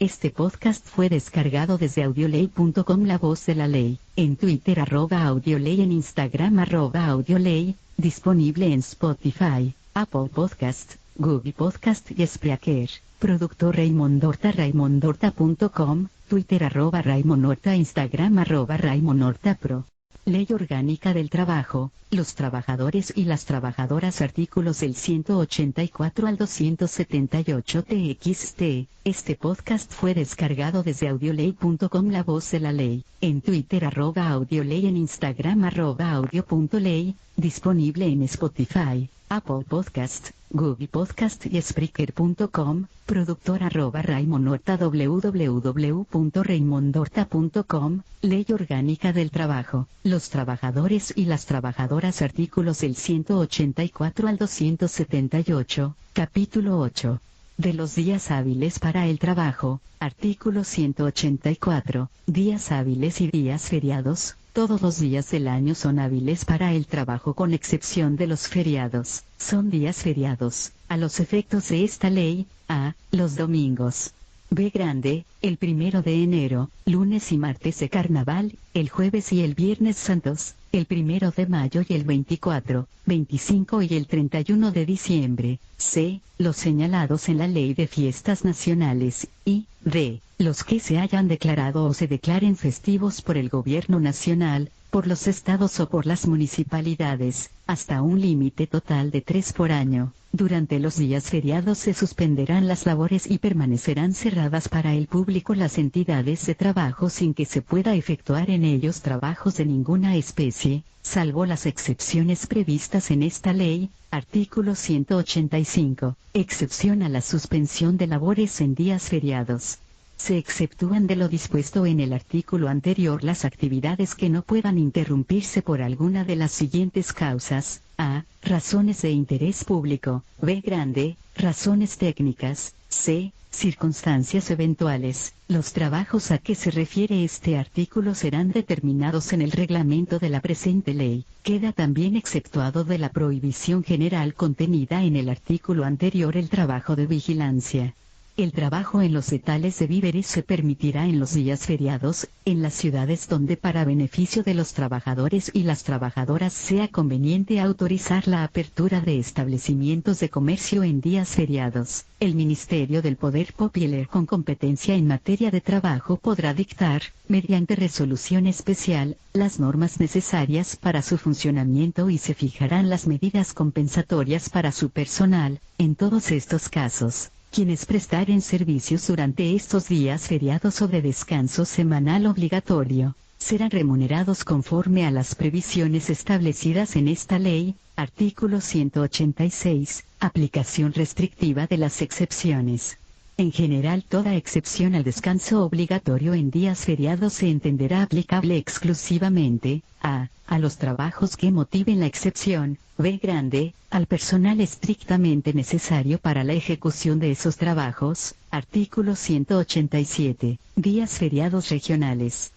Este podcast fue descargado desde audioley.com. La voz de la ley, en Twitter @audioley, en Instagram @audioley, disponible en Spotify, Apple Podcast, Google Podcast y Spreaker. Productor Raymond Horta, raymondhorta.com, Twitter @RaymondHorta, Instagram @RaymondHortaPro. Ley Orgánica del Trabajo, los trabajadores y las trabajadoras, artículos del 184 al 278 TXT. Este podcast fue descargado desde audioley.com. La voz de la ley, en Twitter @audioley, en Instagram @audio.ley, disponible en Spotify, Apple Podcast, Google Podcast y Spreaker.com. Productor Raymond Horta, www.raymondhorta.com. Ley Orgánica del Trabajo, los trabajadores y las trabajadoras, artículos del 184 al 278, capítulo 8. De los días hábiles para el trabajo, artículo 184, días hábiles y días feriados. Todos los días del año son hábiles para el trabajo con excepción de los feriados. Son días feriados, a los efectos de esta ley: a. Los domingos. B grande, el 1 de enero, lunes y martes de carnaval, el jueves y el viernes santos, el 1 de mayo y el 24, 25 y el 31 de diciembre. C. Los señalados en la Ley de Fiestas Nacionales. Y D. Los que se hayan declarado o se declaren festivos por el Gobierno Nacional, por los estados o por las municipalidades, hasta un límite total de 3 por año. Durante los días feriados se suspenderán las labores y permanecerán cerradas para el público las entidades de trabajo sin que se pueda efectuar en ellos trabajos de ninguna especie, salvo las excepciones previstas en esta ley. Artículo 185. Excepción a la suspensión de labores en días feriados. Se exceptúan de lo dispuesto en el artículo anterior las actividades que no puedan interrumpirse por alguna de las siguientes causas: a. Razones de interés público. B grande, razones técnicas. C. Circunstancias eventuales. Los trabajos a que se refiere este artículo serán determinados en el reglamento de la presente ley. Queda también exceptuado de la prohibición general contenida en el artículo anterior el trabajo de vigilancia. El trabajo en los etales de víveres se permitirá en los días feriados, en las ciudades donde para beneficio de los trabajadores y las trabajadoras sea conveniente autorizar la apertura de establecimientos de comercio en días feriados. El Ministerio del Poder Popular con competencia en materia de trabajo podrá dictar, mediante resolución especial, las normas necesarias para su funcionamiento y se fijarán las medidas compensatorias para su personal. En todos estos casos, quienes prestaren servicios durante estos días feriados o de descanso semanal obligatorio, serán remunerados conforme a las previsiones establecidas en esta ley. Artículo 186. Aplicación restrictiva de las excepciones. En general, toda excepción al descanso obligatorio en días feriados se entenderá aplicable exclusivamente a los trabajos que motiven la excepción. B grande, al personal estrictamente necesario para la ejecución de esos trabajos. Artículo 187. Días feriados regionales.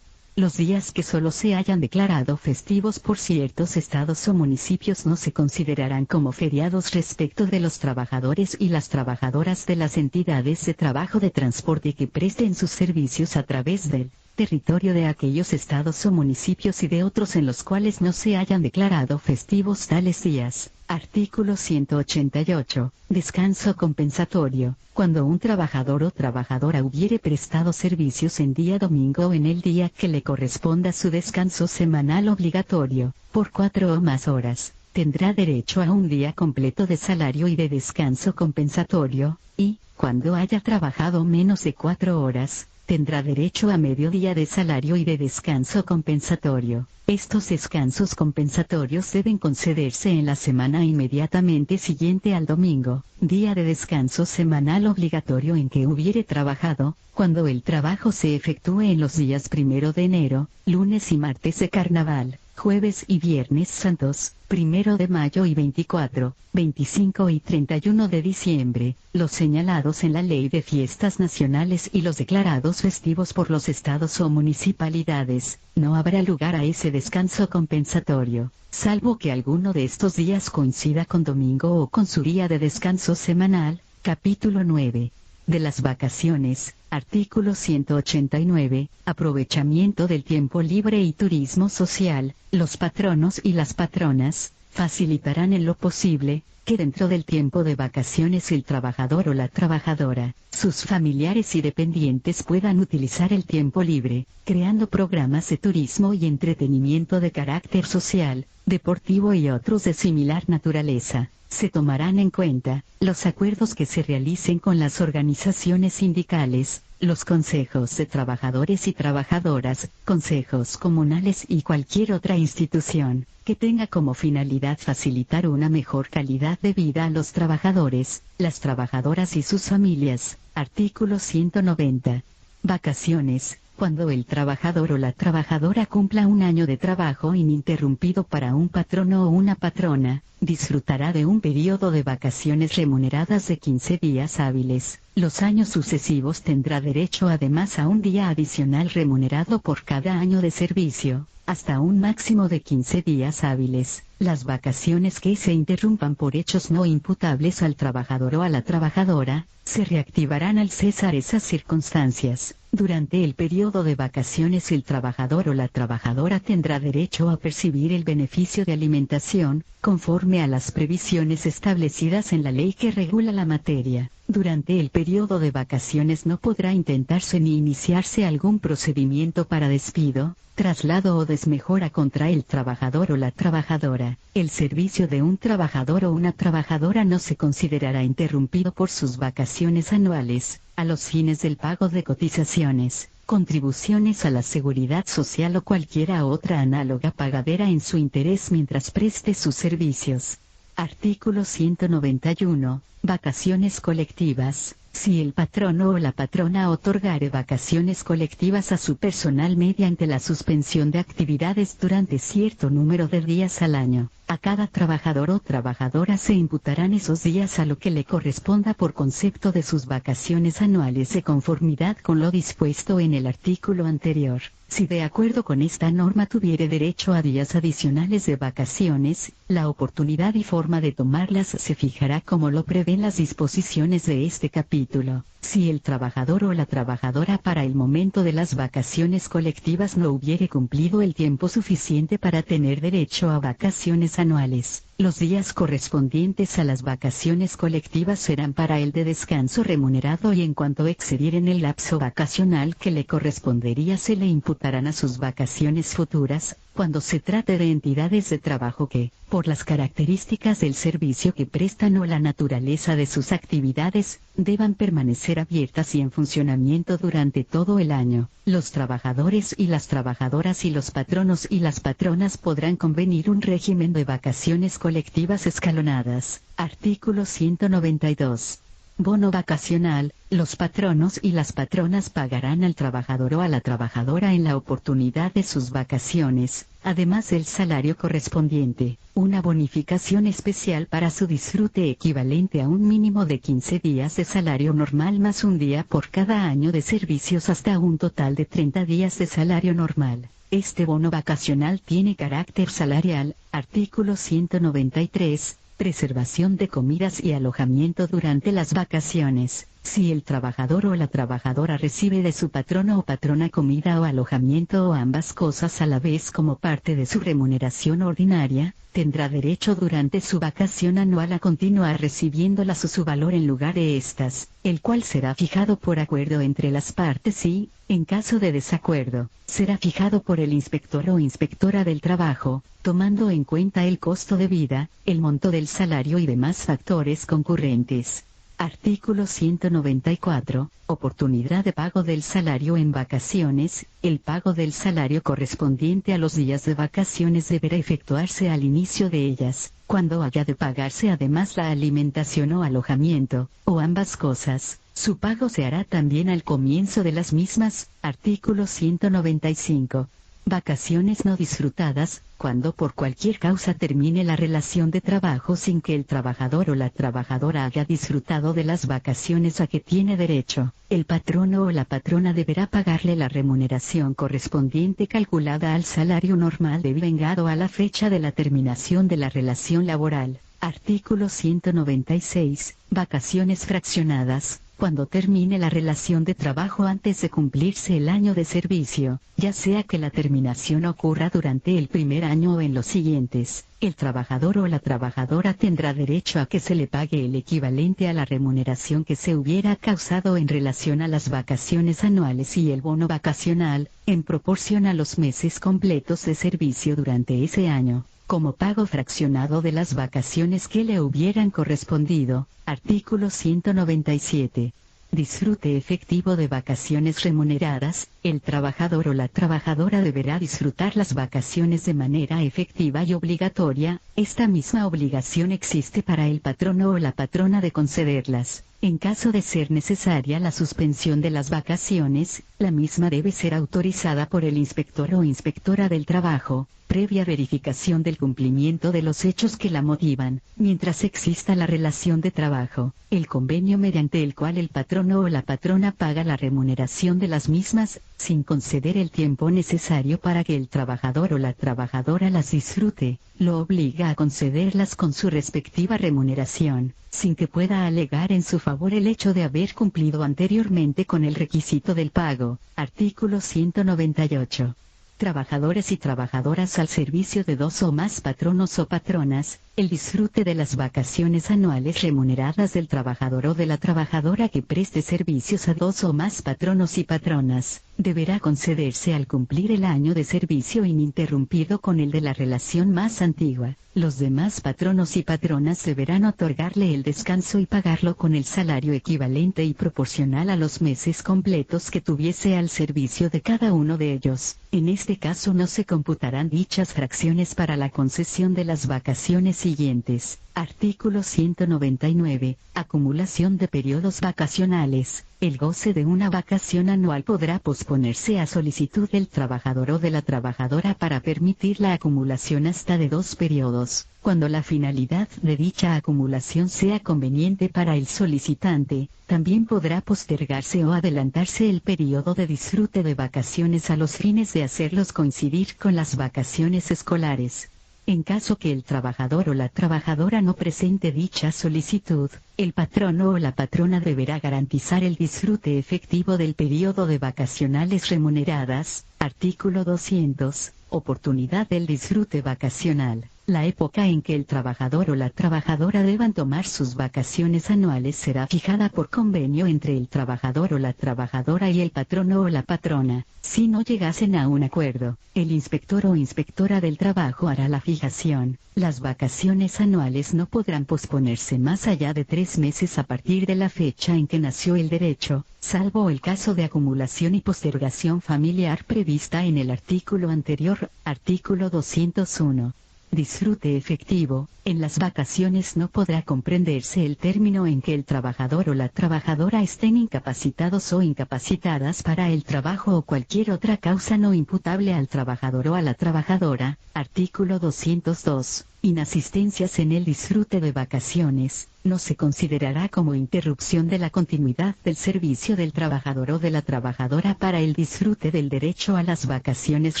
Los días que solo se hayan declarado festivos por ciertos estados o municipios no se considerarán como feriados respecto de los trabajadores y las trabajadoras de las entidades de trabajo de transporte que presten sus servicios a través del territorio de aquellos estados o municipios y de otros en los cuales no se hayan declarado festivos tales días. Artículo 188. Descanso compensatorio. Cuando un trabajador o trabajadora hubiere prestado servicios en día domingo o en el día que le corresponda su descanso semanal obligatorio, por 4 o más horas, tendrá derecho a un día completo de salario y de descanso compensatorio, y, cuando haya trabajado menos de 4 horas, tendrá derecho a medio día de salario y de descanso compensatorio. Estos descansos compensatorios deben concederse en la semana inmediatamente siguiente al domingo, día de descanso semanal obligatorio en que hubiere trabajado, cuando el trabajo se efectúe en los días 1 de enero, lunes y martes de carnaval, jueves y viernes santos, 1 de mayo y 24, 25 y 31 de diciembre, los señalados en la Ley de Fiestas Nacionales y los declarados festivos por los estados o municipalidades. No habrá lugar a ese descanso compensatorio, salvo que alguno de estos días coincida con domingo o con su día de descanso semanal. Capítulo 9. de las vacaciones. Artículo 189. Aprovechamiento del tiempo libre y turismo social. Los patronos y las patronas facilitarán en lo posible que dentro del tiempo de vacaciones el trabajador o la trabajadora, sus familiares y dependientes puedan utilizar el tiempo libre, creando programas de turismo y entretenimiento de carácter social, deportivo y otros de similar naturaleza. Se tomarán en cuenta los acuerdos que se realicen con las organizaciones sindicales, los consejos de trabajadores y trabajadoras, consejos comunales y cualquier otra institución que tenga como finalidad facilitar una mejor calidad de vida a los trabajadores, las trabajadoras y sus familias. Artículo 190. Vacaciones. Cuando el trabajador o la trabajadora cumpla un año de trabajo ininterrumpido para un patrono o una patrona, disfrutará de un periodo de vacaciones remuneradas de 15 días hábiles. Los años sucesivos tendrá derecho además a un día adicional remunerado por cada año de servicio, hasta un máximo de 15 días hábiles. Las vacaciones que se interrumpan por hechos no imputables al trabajador o a la trabajadora, se reactivarán al cesar esas circunstancias. Durante el periodo de vacaciones el trabajador o la trabajadora tendrá derecho a percibir el beneficio de alimentación, conforme a las previsiones establecidas en la ley que regula la materia. Durante el periodo de vacaciones no podrá intentarse ni iniciarse algún procedimiento para despido, traslado o desmejora contra el trabajador o la trabajadora. El servicio de un trabajador o una trabajadora no se considerará interrumpido por sus vacaciones anuales, a los fines del pago de cotizaciones, contribuciones a la seguridad social o cualquiera otra análoga pagadera en su interés mientras preste sus servicios. Artículo 191. Vacaciones colectivas. Si el patrono o la patrona otorgare vacaciones colectivas a su personal mediante la suspensión de actividades durante cierto número de días al año, a cada trabajador o trabajadora se imputarán esos días a lo que le corresponda por concepto de sus vacaciones anuales de conformidad con lo dispuesto en el artículo anterior. Si de acuerdo con esta norma tuviere derecho a días adicionales de vacaciones, la oportunidad y forma de tomarlas se fijará como lo prevén las disposiciones de este capítulo. Si el trabajador o la trabajadora para el momento de las vacaciones colectivas no hubiere cumplido el tiempo suficiente para tener derecho a vacaciones anuales, los días correspondientes a las vacaciones colectivas serán para él de descanso remunerado y en cuanto excedieren el lapso vacacional que le correspondería se le imputarán a sus vacaciones futuras, cuando se trate de entidades de trabajo que, por las características del servicio que prestan o la naturaleza de sus actividades, deban permanecer abiertas y en funcionamiento durante todo el año. Los trabajadores y las trabajadoras y los patronos y las patronas podrán convenir un régimen de vacaciones colectivas escalonadas. Artículo 192. Bono vacacional. Los patronos y las patronas pagarán al trabajador o a la trabajadora en la oportunidad de sus vacaciones, además del salario correspondiente, una bonificación especial para su disfrute equivalente a un mínimo de 15 días de salario normal más un día por cada año de servicios hasta un total de 30 días de salario normal. Este bono vacacional tiene carácter salarial. Artículo 193. Preservación de comidas y alojamiento durante las vacaciones. Si el trabajador o la trabajadora recibe de su patrono o patrona comida o alojamiento o ambas cosas a la vez como parte de su remuneración ordinaria, tendrá derecho durante su vacación anual a continuar recibiéndolas o su valor en lugar de estas, el cual será fijado por acuerdo entre las partes y, en caso de desacuerdo, será fijado por el inspector o inspectora del trabajo, tomando en cuenta el costo de vida, el monto del salario y demás factores concurrentes. Artículo 194. Oportunidad de pago del salario en vacaciones. El pago del salario correspondiente a los días de vacaciones deberá efectuarse al inicio de ellas, cuando haya de pagarse además la alimentación o alojamiento, o ambas cosas. Su pago se hará también al comienzo de las mismas. Artículo 195. Vacaciones no disfrutadas. Cuando por cualquier causa termine la relación de trabajo sin que el trabajador o la trabajadora haya disfrutado de las vacaciones a que tiene derecho, el patrono o la patrona deberá pagarle la remuneración correspondiente calculada al salario normal devengado a la fecha de la terminación de la relación laboral. Artículo 196. Vacaciones fraccionadas. cuando termine la relación de trabajo antes de cumplirse el año de servicio, ya sea que la terminación ocurra durante el primer año o en los siguientes, el trabajador o la trabajadora tendrá derecho a que se le pague el equivalente a la remuneración que se hubiera causado en relación a las vacaciones anuales y el bono vacacional, en proporción a los meses completos de servicio durante ese año, como pago fraccionado de las vacaciones que le hubieran correspondido. Artículo 197. Disfrute efectivo de vacaciones remuneradas. El trabajador o la trabajadora deberá disfrutar las vacaciones de manera efectiva y obligatoria. Esta misma obligación existe para el patrono o la patrona de concederlas. En caso de ser necesaria la suspensión de las vacaciones, la misma debe ser autorizada por el inspector o inspectora del trabajo, previa verificación del cumplimiento de los hechos que la motivan, mientras exista la relación de trabajo, el convenio mediante el cual el patrono o la patrona paga la remuneración de las mismas, sin conceder el tiempo necesario para que el trabajador o la trabajadora las disfrute, lo obliga a concederlas con su respectiva remuneración, sin que pueda alegar en su favor el hecho de haber cumplido anteriormente con el requisito del pago. Artículo 198. Trabajadores y trabajadoras al servicio de dos o más patronos o patronas. El disfrute de las vacaciones anuales remuneradas del trabajador o de la trabajadora que preste servicios a dos o más patronos y patronas, deberá concederse al cumplir el año de servicio ininterrumpido con el de la relación más antigua. Los demás patronos y patronas deberán otorgarle el descanso y pagarlo con el salario equivalente y proporcional a los meses completos que tuviese al servicio de cada uno de ellos. En este caso no se computarán dichas fracciones para la concesión de las vacaciones siguientes. Artículo 199. Acumulación de periodos vacacionales. El goce de una vacación anual podrá posponerse a solicitud del trabajador o de la trabajadora para permitir la acumulación hasta de 2 periodos, cuando la finalidad de dicha acumulación sea conveniente para el solicitante. También podrá postergarse o adelantarse el periodo de disfrute de vacaciones a los fines de hacerlos coincidir con las vacaciones escolares. En caso que el trabajador o la trabajadora no presente dicha solicitud, el patrono o la patrona deberá garantizar el disfrute efectivo del periodo de vacacionales remuneradas. Artículo 200. Oportunidad del disfrute vacacional. La época en que el trabajador o la trabajadora deban tomar sus vacaciones anuales será fijada por convenio entre el trabajador o la trabajadora y el patrono o la patrona. Si no llegasen a un acuerdo, el inspector o inspectora del trabajo hará la fijación. Las vacaciones anuales no podrán posponerse más allá de 3 meses a partir de la fecha en que nació el derecho, salvo el caso de acumulación y postergación familiar prevista en el artículo anterior. Artículo 201. Disfrute efectivo. En las vacaciones no podrá comprenderse el término en que el trabajador o la trabajadora estén incapacitados o incapacitadas para el trabajo o cualquier otra causa no imputable al trabajador o a la trabajadora. Artículo 202. Inasistencias en el disfrute de vacaciones. No se considerará como interrupción de la continuidad del servicio del trabajador o de la trabajadora para el disfrute del derecho a las vacaciones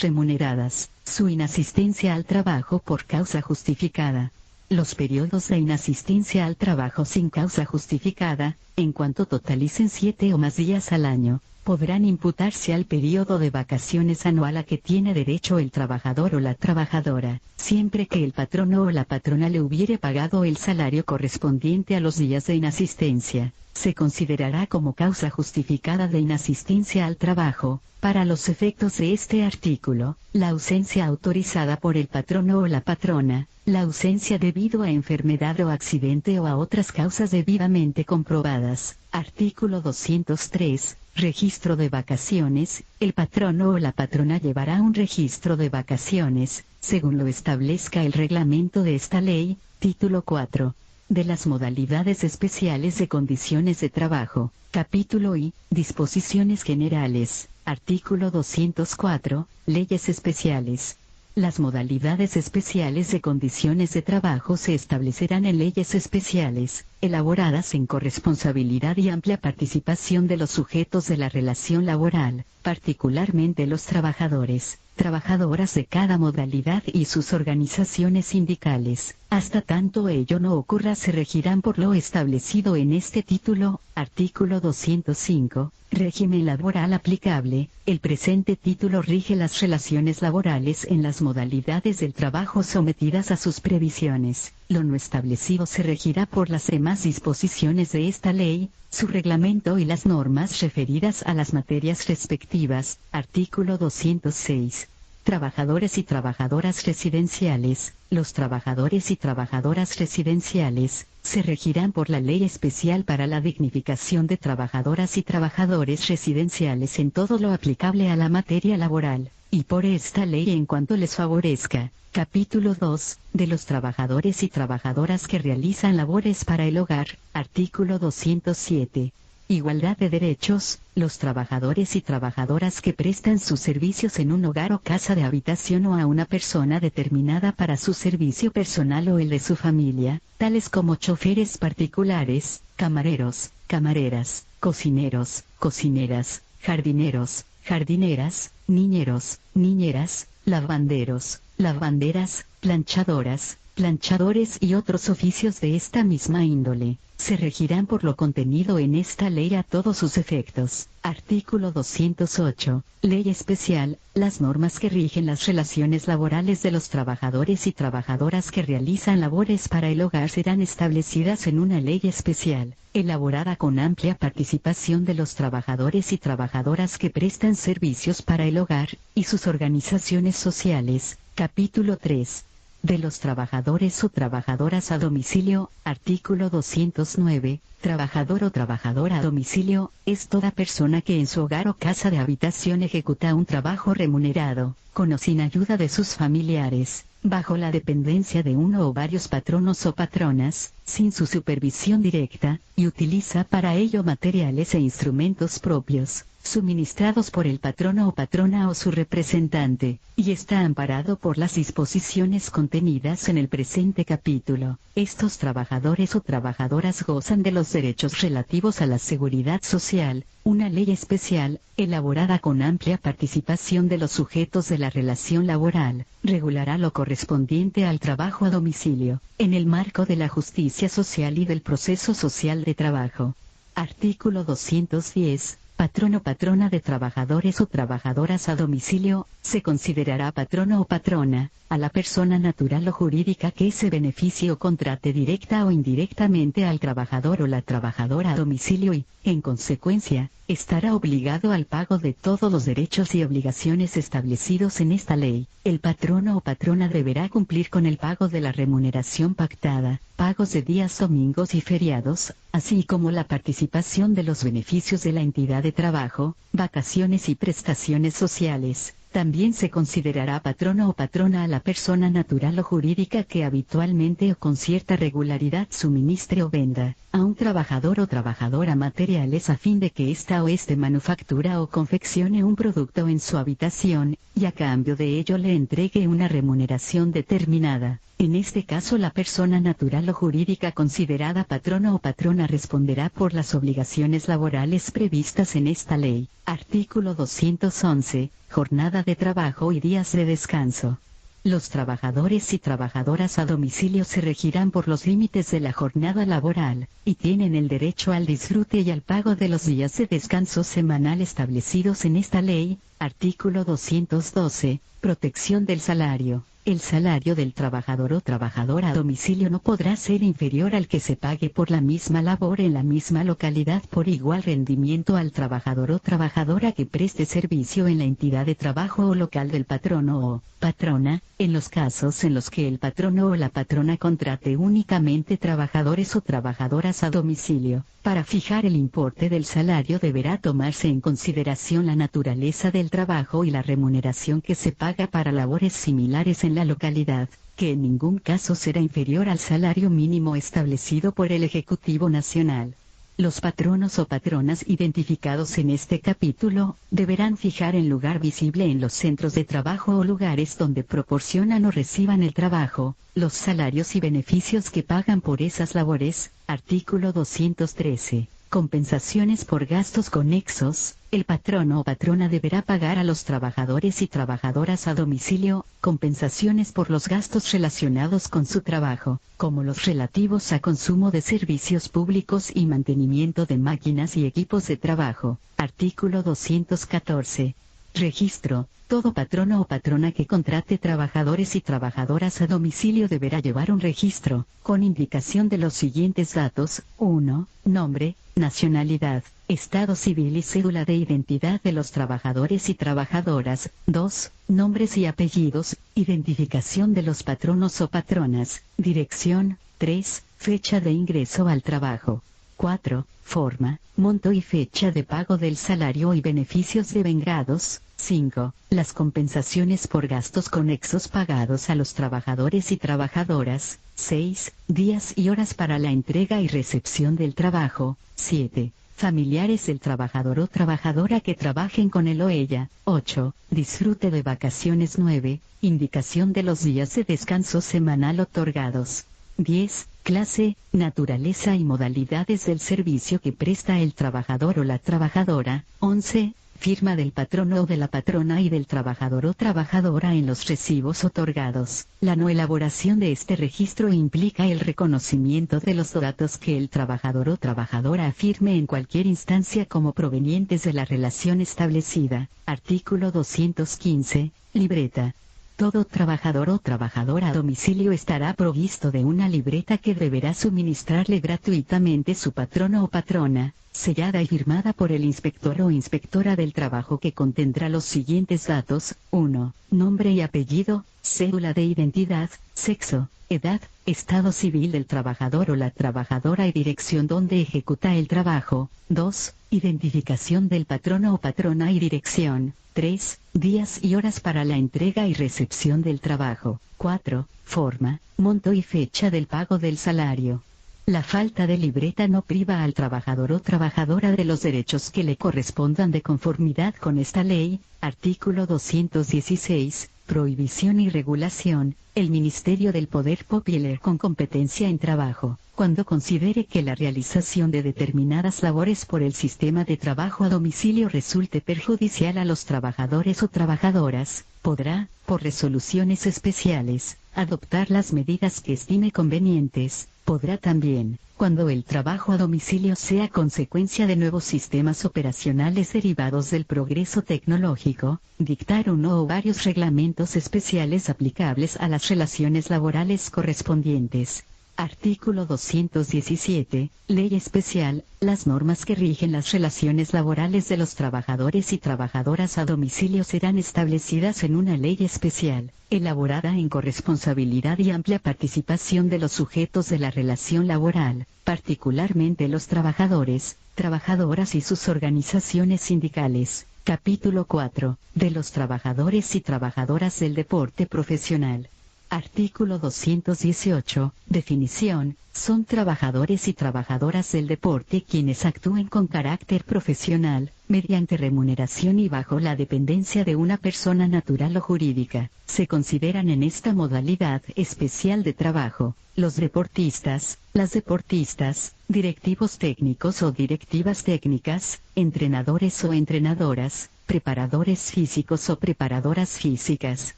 remuneradas, su inasistencia al trabajo por causa justificada. Los periodos de inasistencia al trabajo sin causa justificada, en cuanto totalicen 7 o más días al año, podrán imputarse al periodo de vacaciones anual a que tiene derecho el trabajador o la trabajadora, siempre que el patrono o la patrona le hubiere pagado el salario correspondiente a los días de inasistencia. Se considerará como causa justificada de inasistencia al trabajo, para los efectos de este artículo, la ausencia autorizada por el patrono o la patrona, la ausencia debido a enfermedad o accidente o a otras causas debidamente comprobadas. Artículo 203. Registro de vacaciones. El patrono o la patrona llevará un registro de vacaciones, según lo establezca el reglamento de esta ley. Título 4. De las modalidades especiales de condiciones de trabajo. Capítulo I. Disposiciones generales. Artículo 204. Leyes especiales. Las modalidades especiales de condiciones de trabajo se establecerán en leyes especiales. elaboradas en corresponsabilidad y amplia participación de los sujetos de la relación laboral, particularmente los trabajadores, trabajadoras de cada modalidad y sus organizaciones sindicales. Hasta tanto ello no ocurra se regirán por lo establecido en este título, artículo 205, régimen laboral aplicable. El presente título rige las relaciones laborales en las modalidades del trabajo sometidas a sus previsiones. Lo no establecido se regirá por las demás disposiciones de esta ley, su reglamento y las normas referidas a las materias respectivas. Artículo 206. Trabajadores y trabajadoras residenciales. Los trabajadores y trabajadoras residenciales se regirán por la Ley Especial para la Dignificación de Trabajadoras y Trabajadores Residenciales en todo lo aplicable a la materia laboral, y por esta ley en cuanto les favorezca. Capítulo 2. De los trabajadores y trabajadoras que realizan labores para el hogar. Artículo 207. Igualdad de derechos. Los trabajadores y trabajadoras que prestan sus servicios en un hogar o casa de habitación o a una persona determinada para su servicio personal o el de su familia, tales como choferes particulares, camareros, camareras, cocineros, cocineras, jardineros, jardineras, niñeros, niñeras, lavanderos, lavanderas, planchadoras, planchadores y otros oficios de esta misma índole, se regirán por lo contenido en esta ley a todos sus efectos. Artículo 208. Ley especial. Las normas que rigen las relaciones laborales de los trabajadores y trabajadoras que realizan labores para el hogar serán establecidas en una ley especial, elaborada con amplia participación de los trabajadores y trabajadoras que prestan servicios para el hogar, y sus organizaciones sociales. Capítulo 3. De los trabajadores o trabajadoras a domicilio. Artículo 209. Trabajador o trabajadora a domicilio, es toda persona que en su hogar o casa de habitación ejecuta un trabajo remunerado, con o sin ayuda de sus familiares, bajo la dependencia de uno o varios patronos o patronas, sin su supervisión directa, y utiliza para ello materiales e instrumentos propios, suministrados por el patrono o patrona o su representante, y está amparado por las disposiciones contenidas en el presente capítulo. Estos trabajadores o trabajadoras gozan de los derechos relativos a la seguridad social. Una ley especial, elaborada con amplia participación de los sujetos de la relación laboral, regulará lo correspondiente al trabajo a domicilio, en el marco de la justicia social y del proceso social de trabajo. Artículo 210. Patrono o patrona de trabajadores o trabajadoras a domicilio, se considerará patrono o patrona, a la persona natural o jurídica que ese beneficio contrate directa o indirectamente al trabajador o la trabajadora a domicilio y, en consecuencia, estará obligado al pago de todos los derechos y obligaciones establecidos en esta ley. El patrono o patrona deberá cumplir con el pago de la remuneración pactada, pagos de días domingos y feriados, así como la participación de los beneficios de la entidad de trabajo, vacaciones y prestaciones sociales. También se considerará patrono o patrona a la persona natural o jurídica que habitualmente o con cierta regularidad suministre o venda a un trabajador o trabajadora materiales a fin de que ésta o éste manufactura o confeccione un producto en su habitación, y a cambio de ello le entregue una remuneración determinada. En este caso la persona natural o jurídica considerada patrono o patrona responderá por las obligaciones laborales previstas en esta ley. Artículo 211. Jornada de trabajo y días de descanso. Los trabajadores y trabajadoras a domicilio se regirán por los límites de la jornada laboral, y tienen el derecho al disfrute y al pago de los días de descanso semanal establecidos en esta ley. Artículo 212. Protección del salario. El salario del trabajador o trabajadora a domicilio no podrá ser inferior al que se pague por la misma labor en la misma localidad por igual rendimiento al trabajador o trabajadora que preste servicio en la entidad de trabajo o local del patrono o patrona, en los casos en los que el patrono o la patrona contrate únicamente trabajadores o trabajadoras a domicilio. Para fijar el importe del salario deberá tomarse en consideración la naturaleza del trabajo y la remuneración que se paga para labores similares en la localidad, que en ningún caso será inferior al salario mínimo establecido por el Ejecutivo Nacional. Los patronos o patronas identificados en este capítulo, deberán fijar en lugar visible en los centros de trabajo o lugares donde proporcionan o reciban el trabajo, los salarios y beneficios que pagan por esas labores. Artículo 213. Compensaciones por gastos conexos. El patrono o patrona deberá pagar a los trabajadores y trabajadoras a domicilio, compensaciones por los gastos relacionados con su trabajo, como los relativos a consumo de servicios públicos y mantenimiento de máquinas y equipos de trabajo. Artículo 214. Registro. Todo patrono o patrona que contrate trabajadores y trabajadoras a domicilio deberá llevar un registro, con indicación de los siguientes datos: 1. Nombre, nacionalidad, estado civil y cédula de identidad de los trabajadores y trabajadoras. 2. Nombres y apellidos, identificación de los patronos o patronas, dirección. 3. Fecha de ingreso al trabajo. 4. Forma, monto y fecha de pago del salario y beneficios devengados. 5. Las compensaciones por gastos conexos pagados a los trabajadores y trabajadoras. 6. Días y horas para la entrega y recepción del trabajo. 7. Familiares del trabajador o trabajadora que trabajen con él o ella. 8. Disfrute de vacaciones. 9. Indicación de los días de descanso semanal otorgados. 10. Clase, naturaleza y modalidades del servicio que presta el trabajador o la trabajadora. 11. Firma del patrono o de la patrona y del trabajador o trabajadora en los recibos otorgados. La no elaboración de este registro implica el reconocimiento de los datos que el trabajador o trabajadora afirme en cualquier instancia como provenientes de la relación establecida. Artículo 215. Libreta. Todo trabajador o trabajadora a domicilio estará provisto de una libreta que deberá suministrarle gratuitamente su patrono o patrona, sellada y firmada por el inspector o inspectora del trabajo, que contendrá los siguientes datos: 1. Nombre y apellido, cédula de identidad, sexo, edad, estado civil del trabajador o la trabajadora y dirección donde ejecuta el trabajo. 2. Identificación del patrono o patrona y dirección. 3. Días y horas para la entrega y recepción del trabajo. 4. Forma, monto y fecha del pago del salario. La falta de libreta no priva al trabajador o trabajadora de los derechos que le correspondan de conformidad con esta ley. Artículo 216. Prohibición y regulación. El Ministerio del Poder Popular, con competencia en trabajo, cuando considere que la realización de determinadas labores por el sistema de trabajo a domicilio resulte perjudicial a los trabajadores o trabajadoras, podrá, por resoluciones especiales, adoptar las medidas que estime convenientes. Podrá también, cuando el trabajo a domicilio sea consecuencia de nuevos sistemas operacionales derivados del progreso tecnológico, dictar uno o varios reglamentos especiales aplicables a las relaciones laborales correspondientes. Artículo 217. Ley especial. Las normas que rigen las relaciones laborales de los trabajadores y trabajadoras a domicilio serán establecidas en una ley especial, elaborada en corresponsabilidad y amplia participación de los sujetos de la relación laboral, particularmente los trabajadores, trabajadoras y sus organizaciones sindicales. Capítulo 4. De los trabajadores y trabajadoras del deporte profesional. Artículo 218. Definición. Son trabajadores y trabajadoras del deporte quienes actúen con carácter profesional, mediante remuneración y bajo la dependencia de una persona natural o jurídica. Se consideran en esta modalidad especial de trabajo los deportistas, las deportistas, directivos técnicos o directivas técnicas, entrenadores o entrenadoras, preparadores físicos o preparadoras físicas.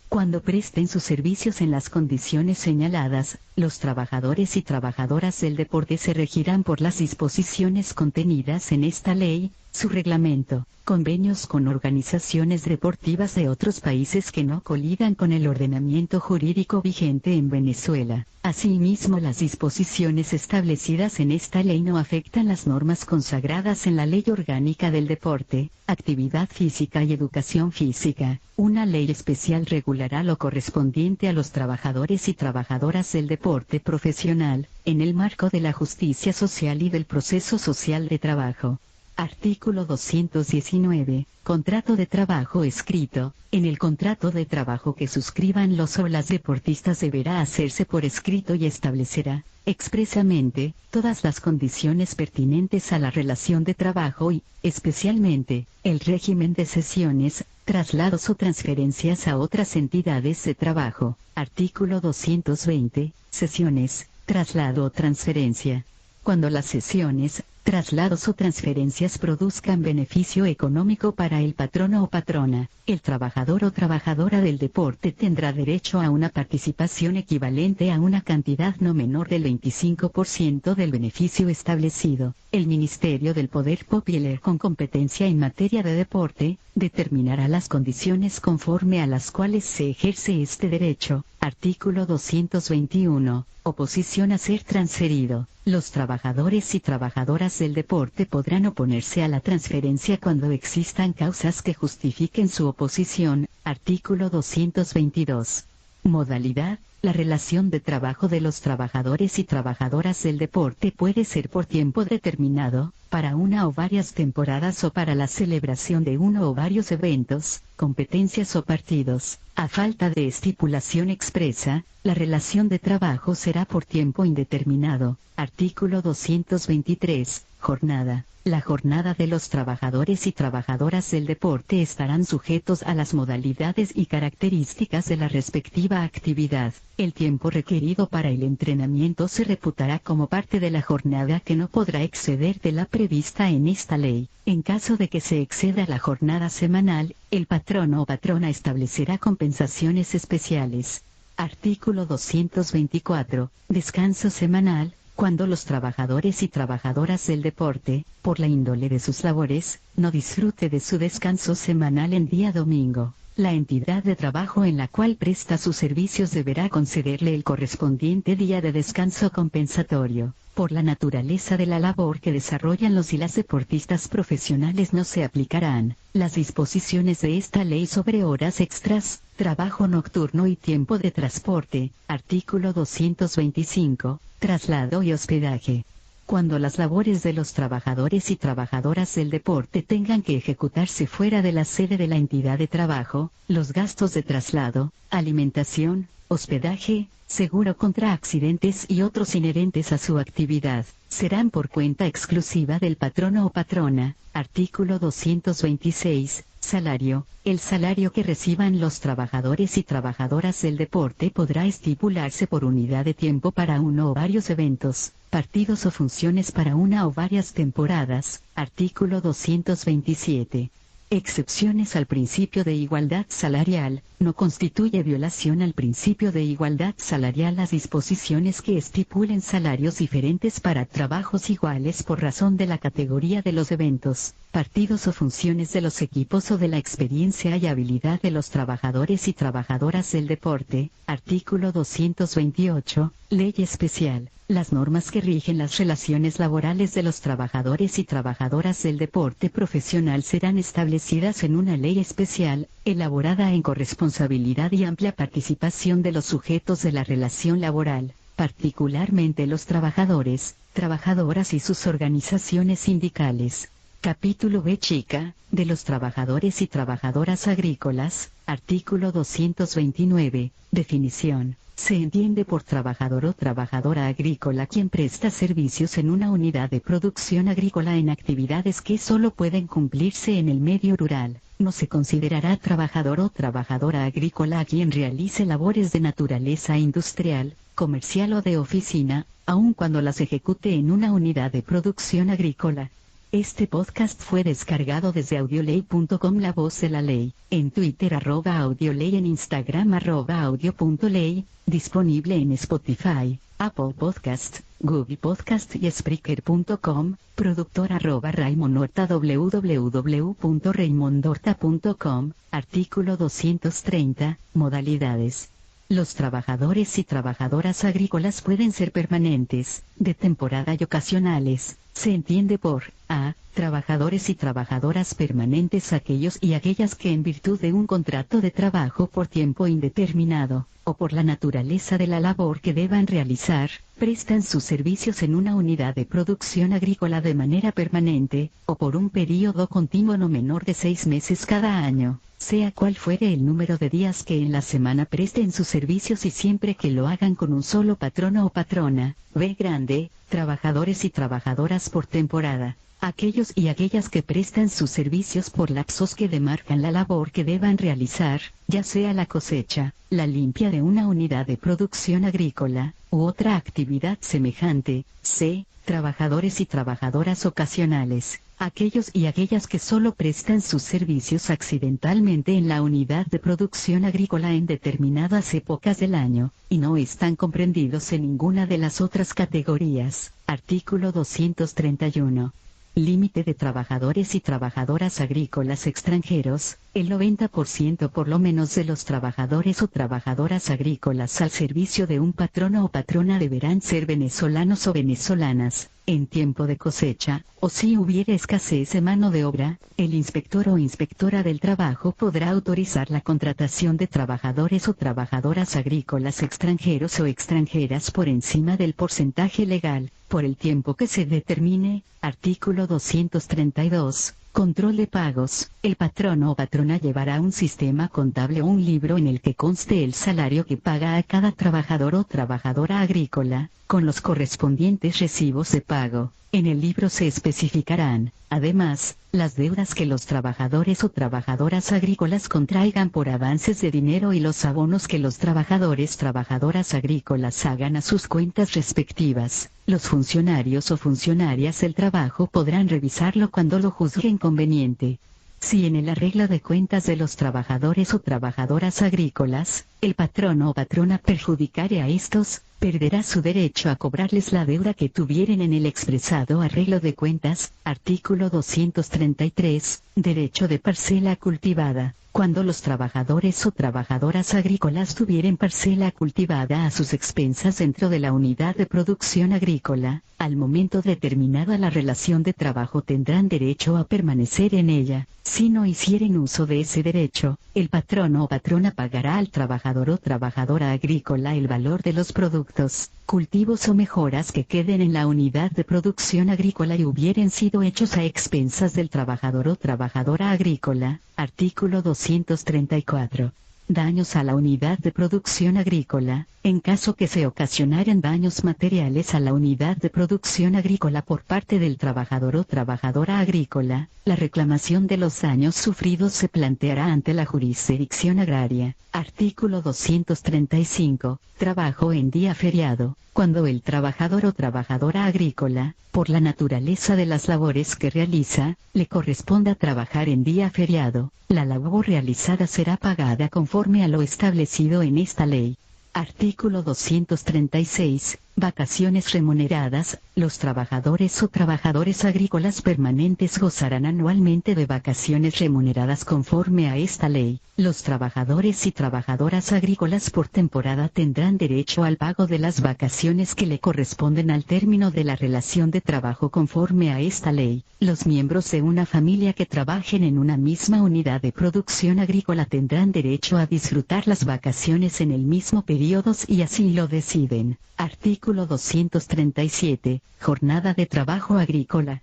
Cuando presten sus servicios en las condiciones señaladas, los trabajadores y trabajadoras del deporte se regirán por las disposiciones contenidas en esta ley, su reglamento, convenios con organizaciones deportivas de otros países que no colidan con el ordenamiento jurídico vigente en Venezuela. Asimismo, las disposiciones establecidas en esta ley no afectan las normas consagradas en la Ley Orgánica del Deporte, Actividad Física y Educación Física. Una ley especial regulará lo correspondiente a los trabajadores y trabajadoras del deporte profesional, en el marco de la justicia social y del proceso social de trabajo. Artículo 219. Contrato de trabajo escrito. En el contrato de trabajo que suscriban los o las deportistas deberá hacerse por escrito y establecerá, expresamente, todas las condiciones pertinentes a la relación de trabajo y, especialmente, el régimen de cesiones, traslados o transferencias a otras entidades de trabajo. Artículo 220. Cesiones, traslado o transferencia. Cuando las cesiones, traslados o transferencias produzcan beneficio económico para el patrono o patrona, el trabajador o trabajadora del deporte tendrá derecho a una participación equivalente a una cantidad no menor del 25% del beneficio establecido. El Ministerio del Poder Popular, con competencia en materia de deporte, determinará las condiciones conforme a las cuales se ejerce este derecho. Artículo 221. Oposición a ser transferido. Los trabajadores y trabajadoras del deporte podrán oponerse a la transferencia cuando existan causas que justifiquen su oposición. Artículo 222. Modalidad. La relación de trabajo de los trabajadores y trabajadoras del deporte puede ser por tiempo determinado, para una o varias temporadas o para la celebración de uno o varios eventos, competencias o partidos. A falta de estipulación expresa, la relación de trabajo será por tiempo indeterminado. Artículo 223. Jornada. La jornada de los trabajadores y trabajadoras del deporte estarán sujetos a las modalidades y características de la respectiva actividad. El tiempo requerido para el entrenamiento se reputará como parte de la jornada que no podrá exceder de la prevista en esta ley. En caso de que se exceda la jornada semanal, el patrono o patrona establecerá compensaciones especiales. Artículo 224. Descanso semanal. Cuando los trabajadores y trabajadoras del deporte, por la índole de sus labores, no disfrute de su descanso semanal en día domingo, la entidad de trabajo en la cual presta sus servicios deberá concederle el correspondiente día de descanso compensatorio. Por la naturaleza de la labor que desarrollan los y las deportistas profesionales no se aplicarán las disposiciones de esta ley sobre horas extras, trabajo nocturno y tiempo de transporte. Artículo 225. Traslado y hospedaje. Cuando las labores de los trabajadores y trabajadoras del deporte tengan que ejecutarse fuera de la sede de la entidad de trabajo, los gastos de traslado, alimentación, hospedaje, seguro contra accidentes y otros inherentes a su actividad, serán por cuenta exclusiva del patrono o patrona. Artículo 226. Salario. El salario que reciban los trabajadores y trabajadoras del deporte podrá estipularse por unidad de tiempo para uno o varios eventos, partidos o funciones para una o varias temporadas. Artículo 227. Excepciones al principio de igualdad salarial. No constituye violación al principio de igualdad salarial las disposiciones que estipulen salarios diferentes para trabajos iguales por razón de la categoría de los eventos, partidos o funciones de los equipos o de la experiencia y habilidad de los trabajadores y trabajadoras del deporte. Artículo 228. Ley especial. Las normas que rigen las relaciones laborales de los trabajadores y trabajadoras del deporte profesional serán establecidas en una ley especial, elaborada en corresponsabilidad y amplia participación de los sujetos de la relación laboral, particularmente los trabajadores, trabajadoras y sus organizaciones sindicales. Capítulo B chica, de los trabajadores y trabajadoras agrícolas. Artículo 229. Definición. Se entiende por trabajador o trabajadora agrícola quien presta servicios en una unidad de producción agrícola en actividades que solo pueden cumplirse en el medio rural. No se considerará trabajador o trabajadora agrícola a quien realice labores de naturaleza industrial, comercial o de oficina, aun cuando las ejecute en una unidad de producción agrícola. Este podcast fue descargado desde audioley.com La Voz de la Ley, en Twitter @audioley, en Instagram @audio.ley, disponible en Spotify, Apple Podcast, Google Podcast y Spreaker.com, productor @Raymond Horta, www.raymondhorta.com. Artículo 230, modalidades. Los trabajadores y trabajadoras agrícolas pueden ser permanentes, de temporada y ocasionales. Se entiende por a. Trabajadores y trabajadoras permanentes aquellos y aquellas que en virtud de un contrato de trabajo por tiempo indeterminado, o por la naturaleza de la labor que deban realizar, prestan sus servicios en una unidad de producción agrícola de manera permanente, o por un período continuo no menor de 6 meses cada año, sea cual fuere el número de días que en la semana presten sus servicios y siempre que lo hagan con un solo patrono o patrona. B grande, trabajadores y trabajadoras por temporada. aquellos y aquellas que prestan sus servicios por lapsos que demarcan la labor que deban realizar, ya sea la cosecha, la limpia de una unidad de producción agrícola, u otra actividad semejante. C. Trabajadores y trabajadoras ocasionales, aquellos y aquellas que solo prestan sus servicios accidentalmente en la unidad de producción agrícola en determinadas épocas del año, y no están comprendidos en ninguna de las otras categorías. Artículo 231. Límite de trabajadores y trabajadoras agrícolas extranjeros. El 90% por lo menos de los trabajadores o trabajadoras agrícolas al servicio de un patrono o patrona deberán ser venezolanos o venezolanas, en tiempo de cosecha, o si hubiere escasez de mano de obra, el inspector o inspectora del trabajo podrá autorizar la contratación de trabajadores o trabajadoras agrícolas extranjeros o extranjeras por encima del porcentaje legal, por el tiempo que se determine. Artículo 232. Control de pagos. El patrono o patrona llevará un sistema contable o un libro en el que conste el salario que paga a cada trabajador o trabajadora agrícola, con los correspondientes recibos de pago. En el libro se especificarán, además, las deudas que los trabajadores o trabajadoras agrícolas contraigan por avances de dinero y los abonos que los trabajadoras agrícolas hagan a sus cuentas respectivas. Los funcionarios o funcionarias del trabajo podrán revisarlo cuando lo juzguen conveniente. Si en el arreglo de cuentas de los trabajadores o trabajadoras agrícolas, el patrono o patrona perjudicare a estos, perderá su derecho a cobrarles la deuda que tuvieren en el expresado arreglo de cuentas. Artículo 233. Derecho de parcela cultivada. Cuando los trabajadores o trabajadoras agrícolas tuvieren parcela cultivada a sus expensas dentro de la unidad de producción agrícola, al momento determinada la relación de trabajo tendrán derecho a permanecer en ella. Si no hicieren uso de ese derecho, el patrono o patrona pagará al trabajador o trabajadora agrícola el valor de los productos, cultivos o mejoras que queden en la unidad de producción agrícola y hubieren sido hechos a expensas del trabajador o trabajadora agrícola. Artículo 234. Daños a la unidad de producción agrícola. En caso que se ocasionaren daños materiales a la unidad de producción agrícola por parte del trabajador o trabajadora agrícola, la reclamación de los daños sufridos se planteará ante la jurisdicción agraria. Artículo 235. Trabajo en día feriado. Cuando el trabajador o trabajadora agrícola, por la naturaleza de las labores que realiza, le corresponda trabajar en día feriado, la labor realizada será pagada conforme a lo establecido en esta ley. Artículo 236. Vacaciones remuneradas. Los trabajadores o trabajadores agrícolas permanentes gozarán anualmente de vacaciones remuneradas conforme a esta ley. Los trabajadores y trabajadoras agrícolas por temporada tendrán derecho al pago de las vacaciones que le corresponden al término de la relación de trabajo conforme a esta ley. Los miembros de una familia que trabajen en una misma unidad de producción agrícola tendrán derecho a disfrutar las vacaciones en el mismo periodo si así lo deciden. Artículo 237. Jornada de trabajo agrícola.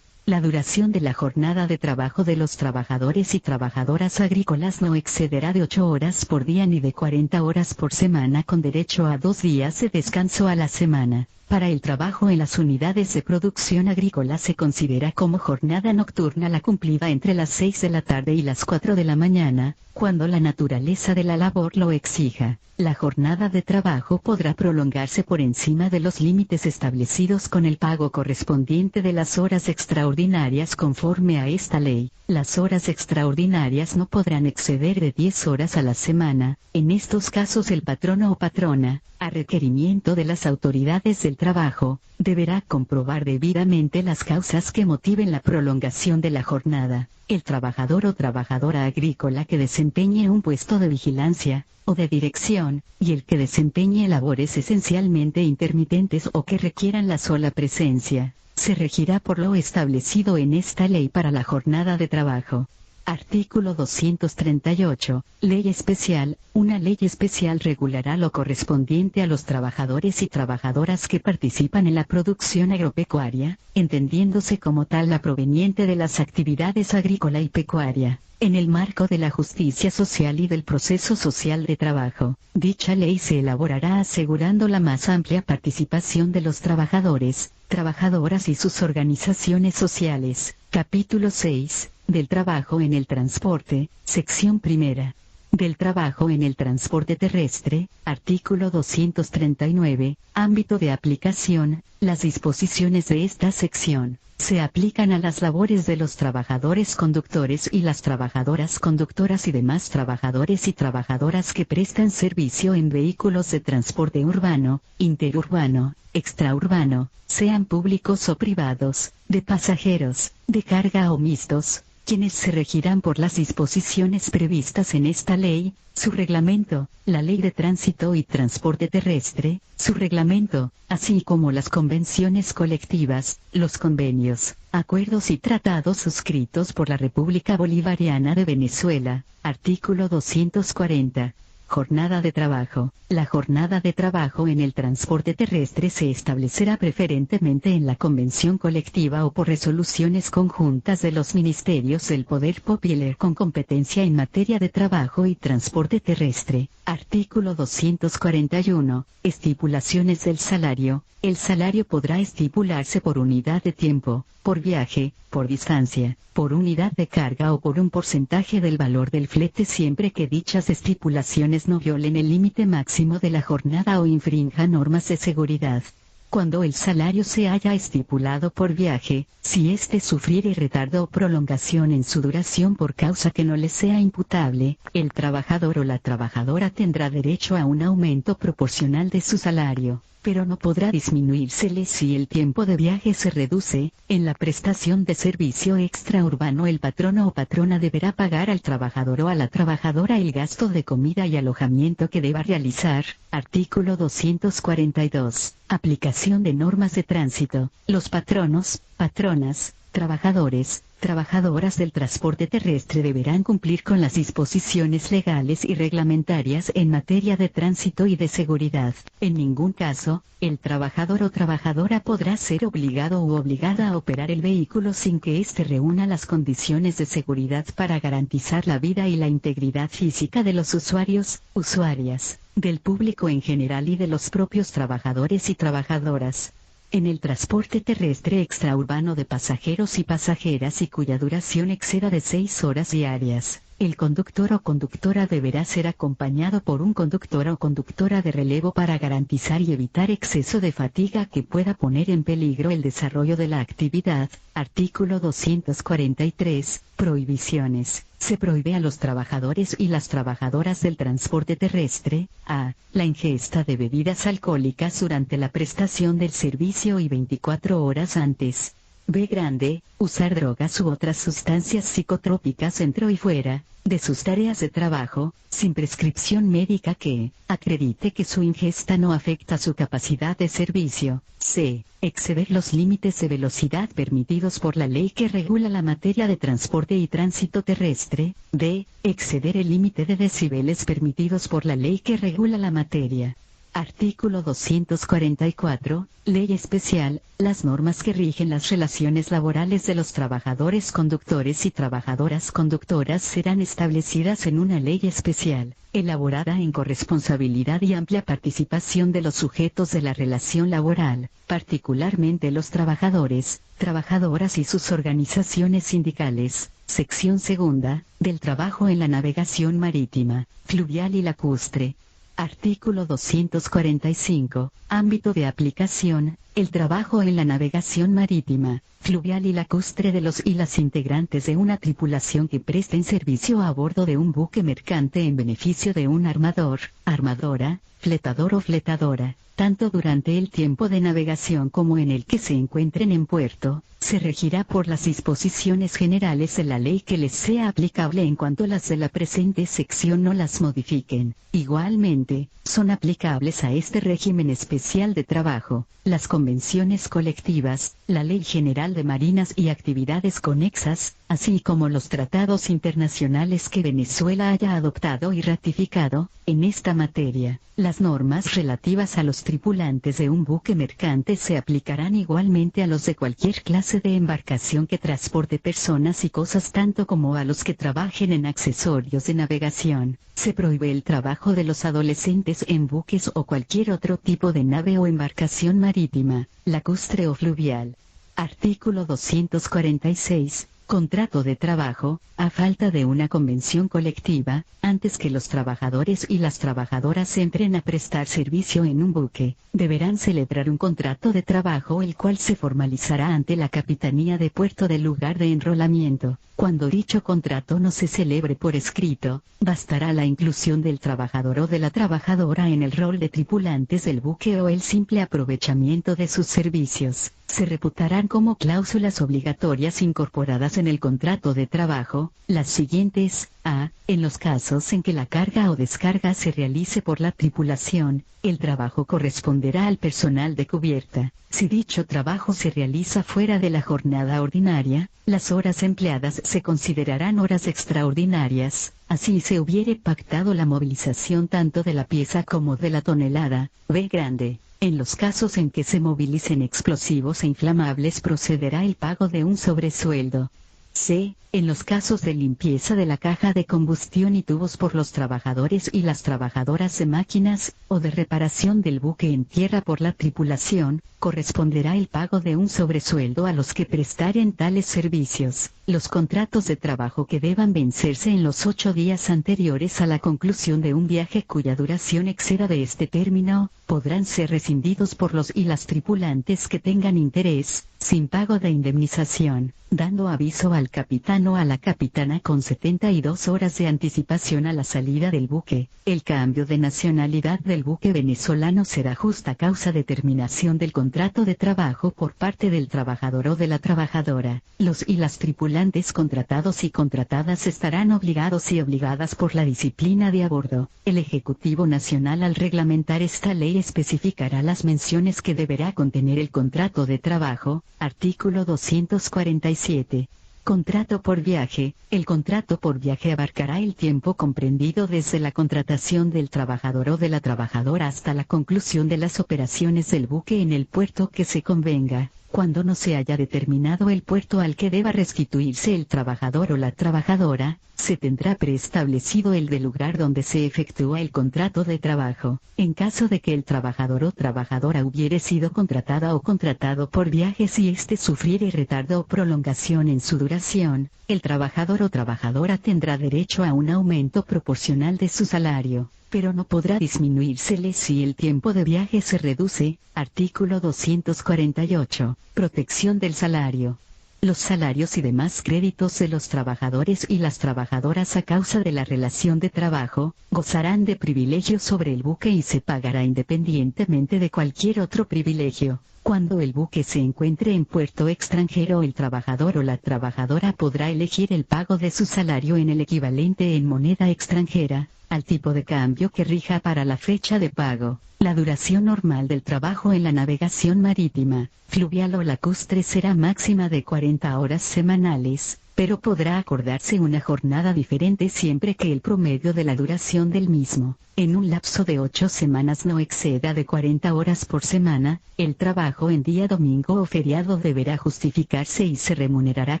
La duración de la jornada de trabajo de los trabajadores y trabajadoras agrícolas no excederá de 8 horas por día ni de 40 horas por semana con derecho a 2 días de descanso a la semana. Para el trabajo en las unidades de producción agrícola se considera como jornada nocturna la cumplida entre las 6 de la tarde y las 4 de la mañana, cuando la naturaleza de la labor lo exija. La jornada de trabajo podrá prolongarse por encima de los límites establecidos con el pago correspondiente de las horas extraordinarias conforme a esta ley. Las horas extraordinarias no podrán exceder de 10 horas a la semana. En estos casos el patrono o patrona, a requerimiento de las autoridades del trabajo, deberá comprobar debidamente las causas que motiven la prolongación de la jornada. El trabajador o trabajadora agrícola que desempeñe un puesto de vigilancia, o de dirección, y el que desempeñe labores esencialmente intermitentes o que requieran la sola presencia, se regirá por lo establecido en esta ley para la jornada de trabajo. Artículo 238. Ley especial. Una ley especial regulará lo correspondiente a los trabajadores y trabajadoras que participan en la producción agropecuaria, entendiéndose como tal la proveniente de las actividades agrícola y pecuaria, en el marco de la justicia social y del proceso social de trabajo. Dicha ley se elaborará asegurando la más amplia participación de los trabajadores, trabajadoras y sus organizaciones sociales. Capítulo 6, del trabajo en el transporte, sección primera. Del trabajo en el transporte terrestre, artículo 239, ámbito de aplicación. Las disposiciones de esta sección se aplican a las labores de los trabajadores conductores y las trabajadoras conductoras y demás trabajadores y trabajadoras que prestan servicio en vehículos de transporte urbano, interurbano, extraurbano, sean públicos o privados, de pasajeros, de carga o mixtos, quienes se regirán por las disposiciones previstas en esta ley, su reglamento, la Ley de Tránsito y Transporte Terrestre, su reglamento, así como las convenciones colectivas, los convenios, acuerdos y tratados suscritos por la República Bolivariana de Venezuela. Artículo 240. Jornada de trabajo. La jornada de trabajo en el transporte terrestre se establecerá preferentemente en la convención colectiva o por resoluciones conjuntas de los ministerios del Poder Popular con competencia en materia de trabajo y transporte terrestre. Artículo 241. Estipulaciones del salario. El salario podrá estipularse por unidad de tiempo, por viaje, por distancia, por unidad de carga o por un porcentaje del valor del flete siempre que dichas estipulaciones no violen el límite máximo de la jornada o infrinjan normas de seguridad. Cuando el salario se haya estipulado por viaje, si éste sufriere retardo o prolongación en su duración por causa que no le sea imputable, el trabajador o la trabajadora tendrá derecho a un aumento proporcional de su salario, pero no podrá disminuírsele si el tiempo de viaje se reduce. En la prestación de servicio extraurbano el patrono o patrona deberá pagar al trabajador o a la trabajadora el gasto de comida y alojamiento que deba realizar. Artículo 242. Aplicación de normas de tránsito. Los patronos, patronas, trabajadores, trabajadoras del transporte terrestre deberán cumplir con las disposiciones legales y reglamentarias en materia de tránsito y de seguridad. En ningún caso, el trabajador o trabajadora podrá ser obligado u obligada a operar el vehículo sin que éste reúna las condiciones de seguridad para garantizar la vida y la integridad física de los usuarios, usuarias, del público en general y de los propios trabajadores y trabajadoras. En el transporte terrestre extraurbano de pasajeros y pasajeras y cuya duración exceda de 6 horas diarias, el conductor o conductora deberá ser acompañado por un conductor o conductora de relevo para garantizar y evitar exceso de fatiga que pueda poner en peligro el desarrollo de la actividad. Artículo 243. Prohibiciones. Se prohíbe a los trabajadores y las trabajadoras del transporte terrestre, a. la ingesta de bebidas alcohólicas durante la prestación del servicio y 24 horas antes. B. Usar drogas u otras sustancias psicotrópicas dentro y fuera de sus tareas de trabajo, sin prescripción médica que acredite que su ingesta no afecta su capacidad de servicio. C. Exceder los límites de velocidad permitidos por la ley que regula la materia de transporte y tránsito terrestre. D. Exceder el límite de decibeles permitidos por la ley que regula la materia. Artículo 244. Ley especial. Las normas que rigen las relaciones laborales de los trabajadores conductores y trabajadoras conductoras serán establecidas en una ley especial, elaborada en corresponsabilidad y amplia participación de los sujetos de la relación laboral, particularmente los trabajadores, trabajadoras y sus organizaciones sindicales. Sección segunda. Del trabajo en la navegación marítima, fluvial y lacustre. Artículo 245. Ámbito de aplicación. El trabajo en la navegación marítima, fluvial y lacustre de los y las integrantes de una tripulación que presten servicio a bordo de un buque mercante en beneficio de un armador, armadora, fletador o fletadora, tanto durante el tiempo de navegación como en el que se encuentren en puerto, se regirá por las disposiciones generales de la ley que les sea aplicable en cuanto las de la presente sección no las modifiquen. Igualmente, son aplicables a este régimen especial de trabajo, las convenciones colectivas, la Ley General de Marinas y actividades conexas, así como los tratados internacionales que Venezuela haya adoptado y ratificado, en esta materia. Las normas relativas a los los tripulantes de un buque mercante se aplicarán igualmente a los de cualquier clase de embarcación que transporte personas y cosas, tanto como a los que trabajen en accesorios de navegación. Se prohíbe el trabajo de los adolescentes en buques o cualquier otro tipo de nave o embarcación marítima, lacustre o fluvial. Artículo 246. Contrato de trabajo. A falta de una convención colectiva, antes que los trabajadores y las trabajadoras entren a prestar servicio en un buque, deberán celebrar un contrato de trabajo, el cual se formalizará ante la Capitanía de Puerto del lugar de enrolamiento. Cuando dicho contrato no se celebre por escrito, bastará la inclusión del trabajador o de la trabajadora en el rol de tripulantes del buque o el simple aprovechamiento de sus servicios. Se reputarán como cláusulas obligatorias incorporadas en el contrato de trabajo las siguientes: a. En los casos en que la carga o descarga se realice por la tripulación, el trabajo corresponderá al personal de cubierta. Si dicho trabajo se realiza fuera de la jornada ordinaria, las horas empleadas se considerarán horas extraordinarias, así se hubiere pactado la movilización tanto de la pieza como de la tonelada. B. Grande. En los casos en que se movilicen explosivos e inflamables procederá el pago de un sobresueldo. C. En los casos de limpieza de la caja de combustión y tubos por los trabajadores y las trabajadoras de máquinas, o de reparación del buque en tierra por la tripulación, corresponderá el pago de un sobresueldo a los que prestaren tales servicios. Los contratos de trabajo que deban vencerse en los 8 días anteriores a la conclusión de un viaje cuya duración exceda de este término, podrán ser rescindidos por los y las tripulantes que tengan interés, sin pago de indemnización, dando aviso al capitán o a la capitana con 72 horas de anticipación a la salida del buque. El cambio de nacionalidad del buque venezolano será justa causa de terminación del contrato de trabajo por parte del trabajador o de la trabajadora. Los y las tripulantes contratados y contratadas estarán obligados y obligadas por la disciplina de a bordo. El Ejecutivo Nacional, al reglamentar esta ley, especificará las menciones que deberá contener el contrato de trabajo. Artículo 247. Contrato por viaje. El contrato por viaje abarcará el tiempo comprendido desde la contratación del trabajador o de la trabajadora hasta la conclusión de las operaciones del buque en el puerto que se convenga. Cuando no se haya determinado el puerto al que deba restituirse el trabajador o la trabajadora, se tendrá preestablecido el del lugar donde se efectúa el contrato de trabajo. En caso de que el trabajador o trabajadora hubiere sido contratada o contratado por viaje, si éste sufriere retardo o prolongación en su duración, el trabajador o trabajadora tendrá derecho a un aumento proporcional de su salario, pero no podrá disminuírsele si el tiempo de viaje se reduce. Artículo 248. Protección del salario. Los salarios y demás créditos de los trabajadores y las trabajadoras a causa de la relación de trabajo, gozarán de privilegios sobre el buque y se pagará independientemente de cualquier otro privilegio. Cuando el buque se encuentre en puerto extranjero, el trabajador o la trabajadora podrá elegir el pago de su salario en el equivalente en moneda extranjera, al tipo de cambio que rija para la fecha de pago. La duración normal del trabajo en la navegación marítima, fluvial o lacustre será máxima de 40 horas semanales, pero podrá acordarse una jornada diferente siempre que el promedio de la duración del mismo, en un lapso de 8 semanas, no exceda de 40 horas por semana. El trabajo en día domingo o feriado deberá justificarse y se remunerará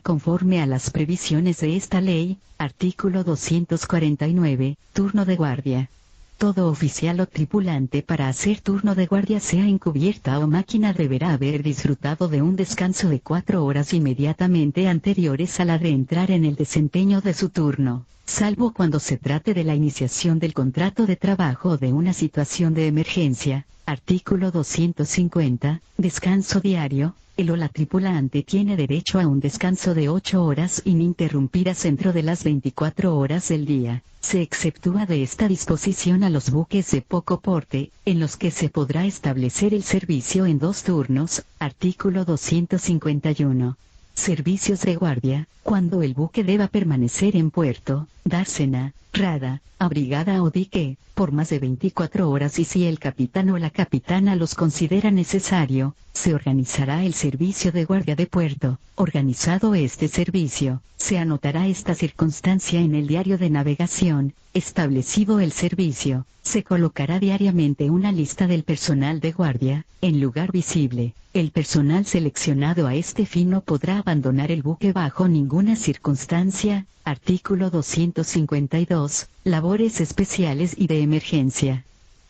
conforme a las previsiones de esta ley. Artículo 249. Turno de guardia. Todo oficial o tripulante para hacer turno de guardia, sea en cubierta o máquina, deberá haber disfrutado de un descanso de 4 horas inmediatamente anteriores a la de entrar en el desempeño de su turno, salvo cuando se trate de la iniciación del contrato de trabajo o de una situación de emergencia. Artículo 250. Descanso diario. El o la tripulante tiene derecho a un descanso de 8 horas ininterrumpidas dentro de las 24 horas del día. Se exceptúa de esta disposición a los buques de poco porte, en los que se podrá establecer el servicio en 2 turnos. Artículo 251. Servicios de guardia. Cuando el buque deba permanecer en puerto, dársena, rada, abrigada o dique, por más de 24 horas, y si el capitán o la capitana los considera necesario, se organizará el servicio de guardia de puerto. Organizado este servicio, se anotará esta circunstancia en el diario de navegación. Establecido el servicio, Se colocará diariamente una lista del personal de guardia, en lugar visible. El personal seleccionado a este fin no podrá abandonar el buque bajo ninguna circunstancia. Artículo 252. Labores especiales y de emergencia.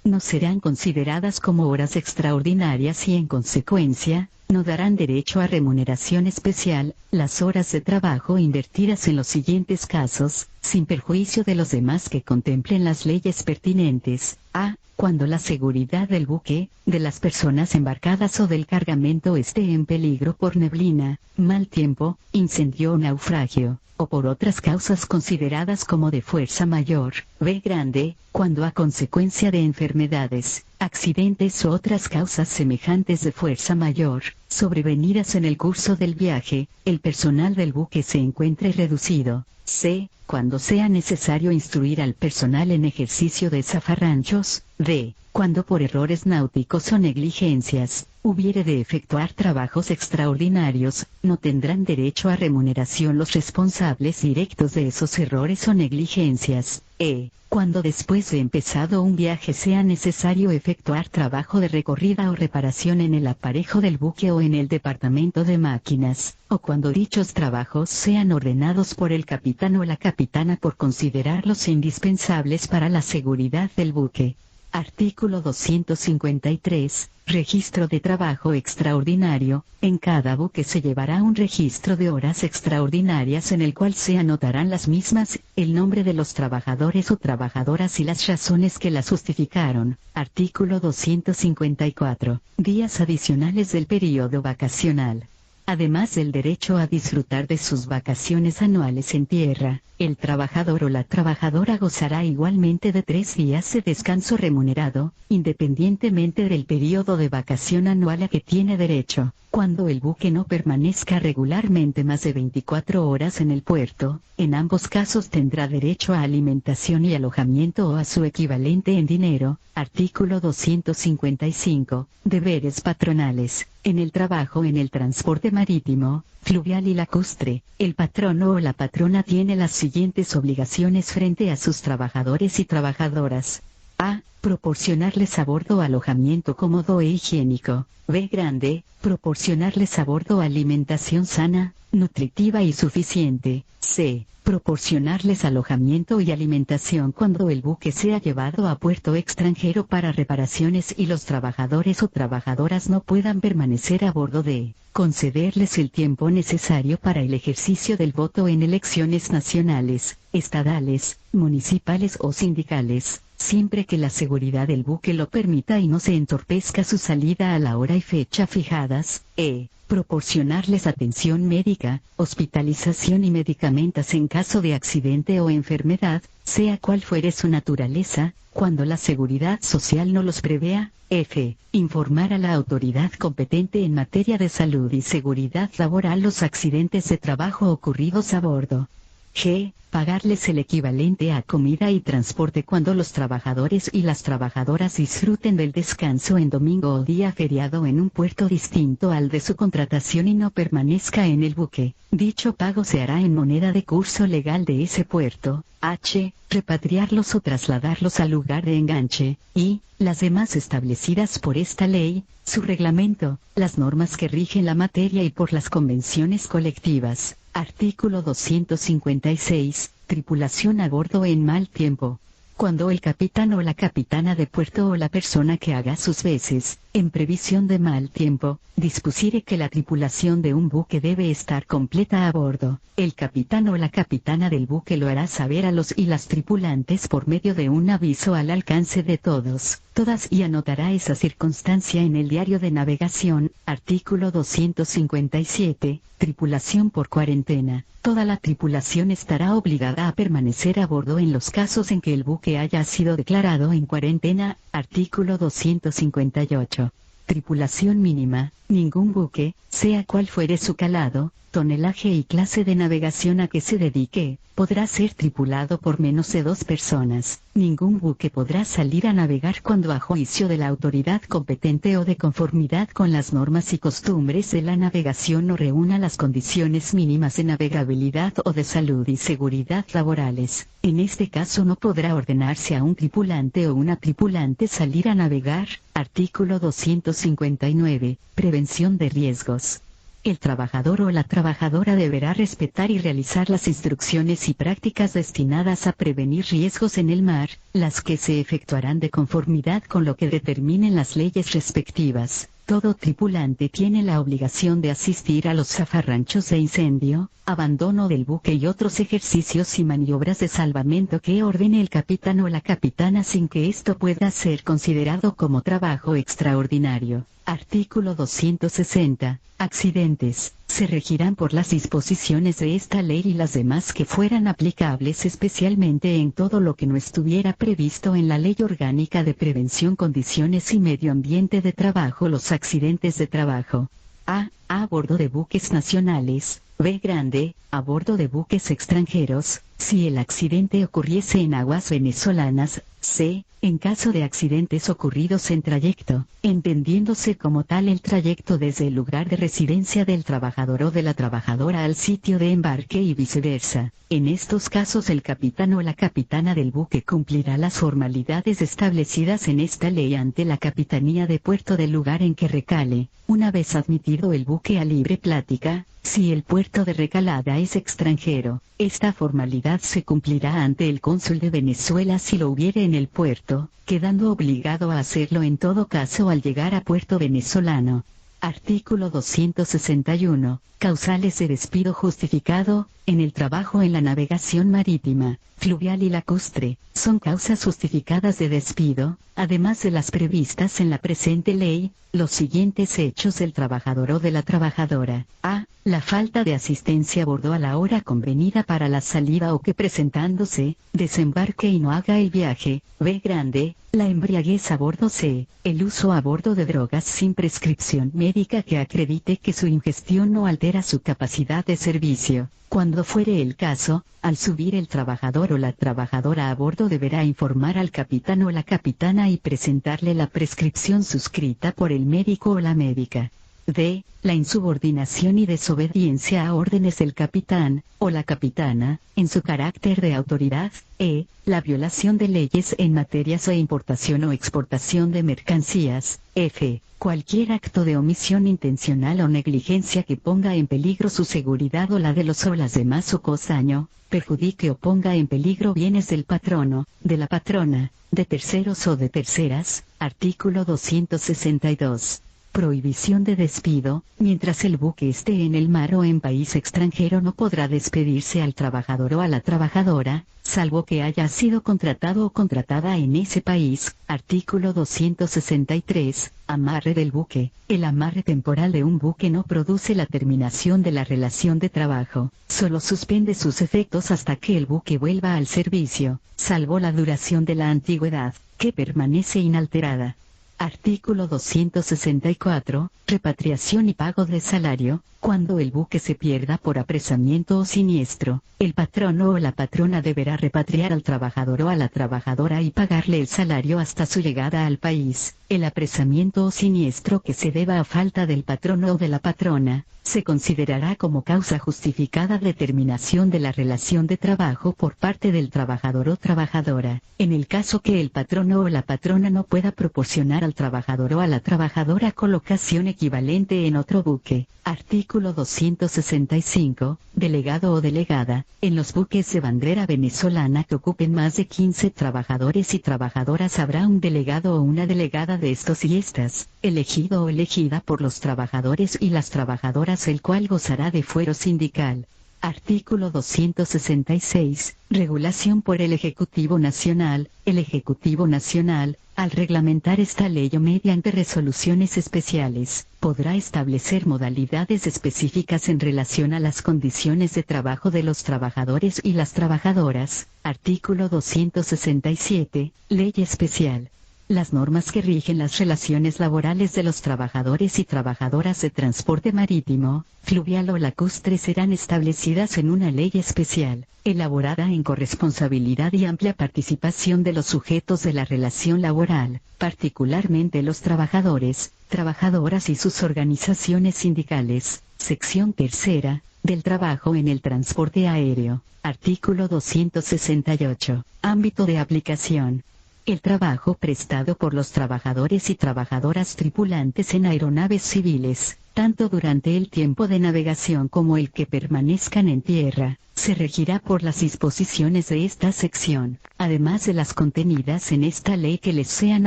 No serán consideradas como horas extraordinarias y en consecuencia, no darán derecho a remuneración especial, las horas de trabajo invertidas en los siguientes casos, sin perjuicio de los demás que contemplen las leyes pertinentes. A. Cuando la seguridad del buque, de las personas embarcadas o del cargamento esté en peligro por neblina, mal tiempo, incendio o naufragio, o por otras causas consideradas como de fuerza mayor. B. Grande, cuando a consecuencia de enfermedades, accidentes u otras causas semejantes de fuerza mayor, sobrevenidas en el curso del viaje, el personal del buque se encuentre reducido. C. Cuando sea necesario instruir al personal en ejercicio de zafarranchos. D. Cuando por errores náuticos o negligencias, hubiere de efectuar trabajos extraordinarios, no tendrán derecho a remuneración los responsables directos de esos errores o negligencias. E. Cuando después de empezado un viaje sea necesario efectuar trabajo de recorrida o reparación en el aparejo del buque o en el departamento de máquinas, o cuando dichos trabajos sean ordenados por el capitán o la capitana por considerarlos indispensables para la seguridad del buque. Artículo 253. Registro de trabajo extraordinario. En cada buque se llevará un registro de horas extraordinarias en el cual se anotarán las mismas, el nombre de los trabajadores o trabajadoras y las razones que las justificaron. Artículo 254. Días adicionales del período vacacional. Además del derecho a disfrutar de sus vacaciones anuales en tierra, el trabajador o la trabajadora gozará igualmente de 3 días de descanso remunerado, independientemente del período de vacación anual a que tiene derecho. Cuando el buque no permanezca regularmente más de 24 horas en el puerto, en ambos casos tendrá derecho a alimentación y alojamiento o a su equivalente en dinero. Artículo 255. Deberes patronales. En el trabajo en el transporte marítimo, fluvial y lacustre, el patrono o la patrona tiene las siguientes obligaciones frente a sus trabajadores y trabajadoras. A. Proporcionarles a bordo alojamiento cómodo e higiénico. B. Grande, proporcionarles a bordo alimentación sana, nutritiva y suficiente. C. Proporcionarles alojamiento y alimentación cuando el buque sea llevado a puerto extranjero para reparaciones y los trabajadores o trabajadoras no puedan permanecer a bordo. D. Concederles el tiempo necesario para el ejercicio del voto en elecciones nacionales, estadales, municipales o sindicales, siempre que la seguridad del buque lo permita y no se entorpezca su salida a la hora y fecha fijadas. E. Proporcionarles atención médica, hospitalización y medicamentos en caso de accidente o enfermedad, sea cual fuere su naturaleza, cuando la seguridad social no los prevea. F. Informar a la autoridad competente en materia de salud y seguridad laboral los accidentes de trabajo ocurridos a bordo. G. Pagarles el equivalente a comida y transporte cuando los trabajadores y las trabajadoras disfruten del descanso en domingo o día feriado en un puerto distinto al de su contratación y no permanezca en el buque. Dicho pago se hará en moneda de curso legal de ese puerto. H. Repatriarlos o trasladarlos al lugar de enganche. I. Las demás establecidas por esta ley, su reglamento, las normas que rigen la materia y por las convenciones colectivas. Artículo 256. Tripulación a bordo en mal tiempo. Cuando el capitán o la capitana de puerto o la persona que haga sus veces, en previsión de mal tiempo, dispusiere que la tripulación de un buque debe estar completa a bordo, el capitán o la capitana del buque lo hará saber a los y las tripulantes por medio de un aviso al alcance de todos, todas y anotará esa circunstancia en el diario de navegación. Artículo 257. Tripulación por cuarentena. Toda la tripulación estará obligada a permanecer a bordo en los casos en que el buque haya sido declarado en cuarentena. Artículo 258. Tripulación mínima. Ningún buque, sea cual fuere su calado, tonelaje y clase de navegación a que se dedique, podrá ser tripulado por menos de 2 personas. Ningún buque podrá salir a navegar cuando a juicio de la autoridad competente o de conformidad con las normas y costumbres de la navegación no reúna las condiciones mínimas de navegabilidad o de salud y seguridad laborales. En este caso no podrá ordenarse a un tripulante o una tripulante salir a navegar. Artículo 259. Prevención de riesgos. El trabajador o la trabajadora deberá respetar y realizar las instrucciones y prácticas destinadas a prevenir riesgos en el mar, las que se efectuarán de conformidad con lo que determinen las leyes respectivas. Todo tripulante tiene la obligación de asistir a los zafarranchos de incendio, abandono del buque y otros ejercicios y maniobras de salvamento que ordene el capitán o la capitana sin que esto pueda ser considerado como trabajo extraordinario. Artículo 260. Accidentes. Se regirán por las disposiciones de esta ley y las demás que fueran aplicables especialmente en todo lo que no estuviera previsto en la Ley Orgánica de Prevención, Condiciones y Medio Ambiente de Trabajo. Los accidentes de trabajo. A bordo de buques nacionales. B grande, a bordo de buques extranjeros, si el accidente ocurriese en aguas venezolanas. C, en caso de accidentes ocurridos en trayecto, entendiéndose como tal el trayecto desde el lugar de residencia del trabajador o de la trabajadora al sitio de embarque y viceversa. En estos casos el capitán o la capitana del buque cumplirá las formalidades establecidas en esta ley ante la capitanía de puerto del lugar en que recale, una vez admitido el buque a libre plática. Si el puerto de recalada es extranjero, esta formalidad se cumplirá ante el cónsul de Venezuela si lo hubiere en el puerto, quedando obligado a hacerlo en todo caso al llegar a puerto venezolano. Artículo 261. Causales de despido justificado. En el trabajo en la navegación marítima, fluvial y lacustre, son causas justificadas de despido, además de las previstas en la presente ley, los siguientes hechos del trabajador o de la trabajadora. A. La falta de asistencia a bordo a la hora convenida para la salida o que presentándose, desembarque y no haga el viaje. B grande. La embriaguez a bordo. C. El uso a bordo de drogas sin prescripción médica que acredite que su ingestión no altera su capacidad de servicio. Cuando fuere el caso, al subir el trabajador o la trabajadora a bordo deberá informar al capitán o la capitana y presentarle la prescripción suscrita por el médico o la médica. D. La insubordinación y desobediencia a órdenes del capitán, o la capitana, en su carácter de autoridad. E. La violación de leyes en materias de importación o exportación de mercancías. F. Cualquier acto de omisión intencional o negligencia que ponga en peligro su seguridad o la de los o las demás o cause daño, perjudique o ponga en peligro bienes del patrono, de la patrona, de terceros o de terceras. Artículo 262. Prohibición de despido. Mientras el buque esté en el mar o en país extranjero no podrá despedirse al trabajador o a la trabajadora, salvo que haya sido contratado o contratada en ese país. Artículo 263. Amarre del buque. El amarre temporal de un buque no produce la terminación de la relación de trabajo, solo suspende sus efectos hasta que el buque vuelva al servicio, salvo la duración de la antigüedad, que permanece inalterada. Artículo 264. Repatriación y pago de salario. Cuando el buque se pierda por apresamiento o siniestro, el patrono o la patrona deberá repatriar al trabajador o a la trabajadora y pagarle el salario hasta su llegada al país. El apresamiento o siniestro que se deba a falta del patrono o de la patrona, se considerará como causa justificada de terminación de la relación de trabajo por parte del trabajador o trabajadora. En el caso que el patrono o la patrona no pueda proporcionar al trabajador o a la trabajadora colocación equivalente en otro buque. Artículo 265. Delegado o delegada. En los buques de bandera venezolana que ocupen más de 15 trabajadores y trabajadoras habrá un delegado o una delegada de estos y estas, elegido o elegida por los trabajadores y las trabajadoras, el cual gozará de fuero sindical. Artículo 266. Regulación por el Ejecutivo Nacional. El Ejecutivo Nacional, al reglamentar esta ley o mediante resoluciones especiales, podrá establecer modalidades específicas en relación a las condiciones de trabajo de los trabajadores y las trabajadoras. Artículo 267. Ley especial. Las normas que rigen las relaciones laborales de los trabajadores y trabajadoras de transporte marítimo, fluvial o lacustre serán establecidas en una ley especial, elaborada en corresponsabilidad y amplia participación de los sujetos de la relación laboral, particularmente los trabajadores, trabajadoras y sus organizaciones sindicales. Sección tercera, del trabajo en el transporte aéreo. Artículo 268. Ámbito de aplicación. El trabajo prestado por los trabajadores y trabajadoras tripulantes en aeronaves civiles, tanto durante el tiempo de navegación como el que permanezcan en tierra, se regirá por las disposiciones de esta sección, además de las contenidas en esta ley que les sean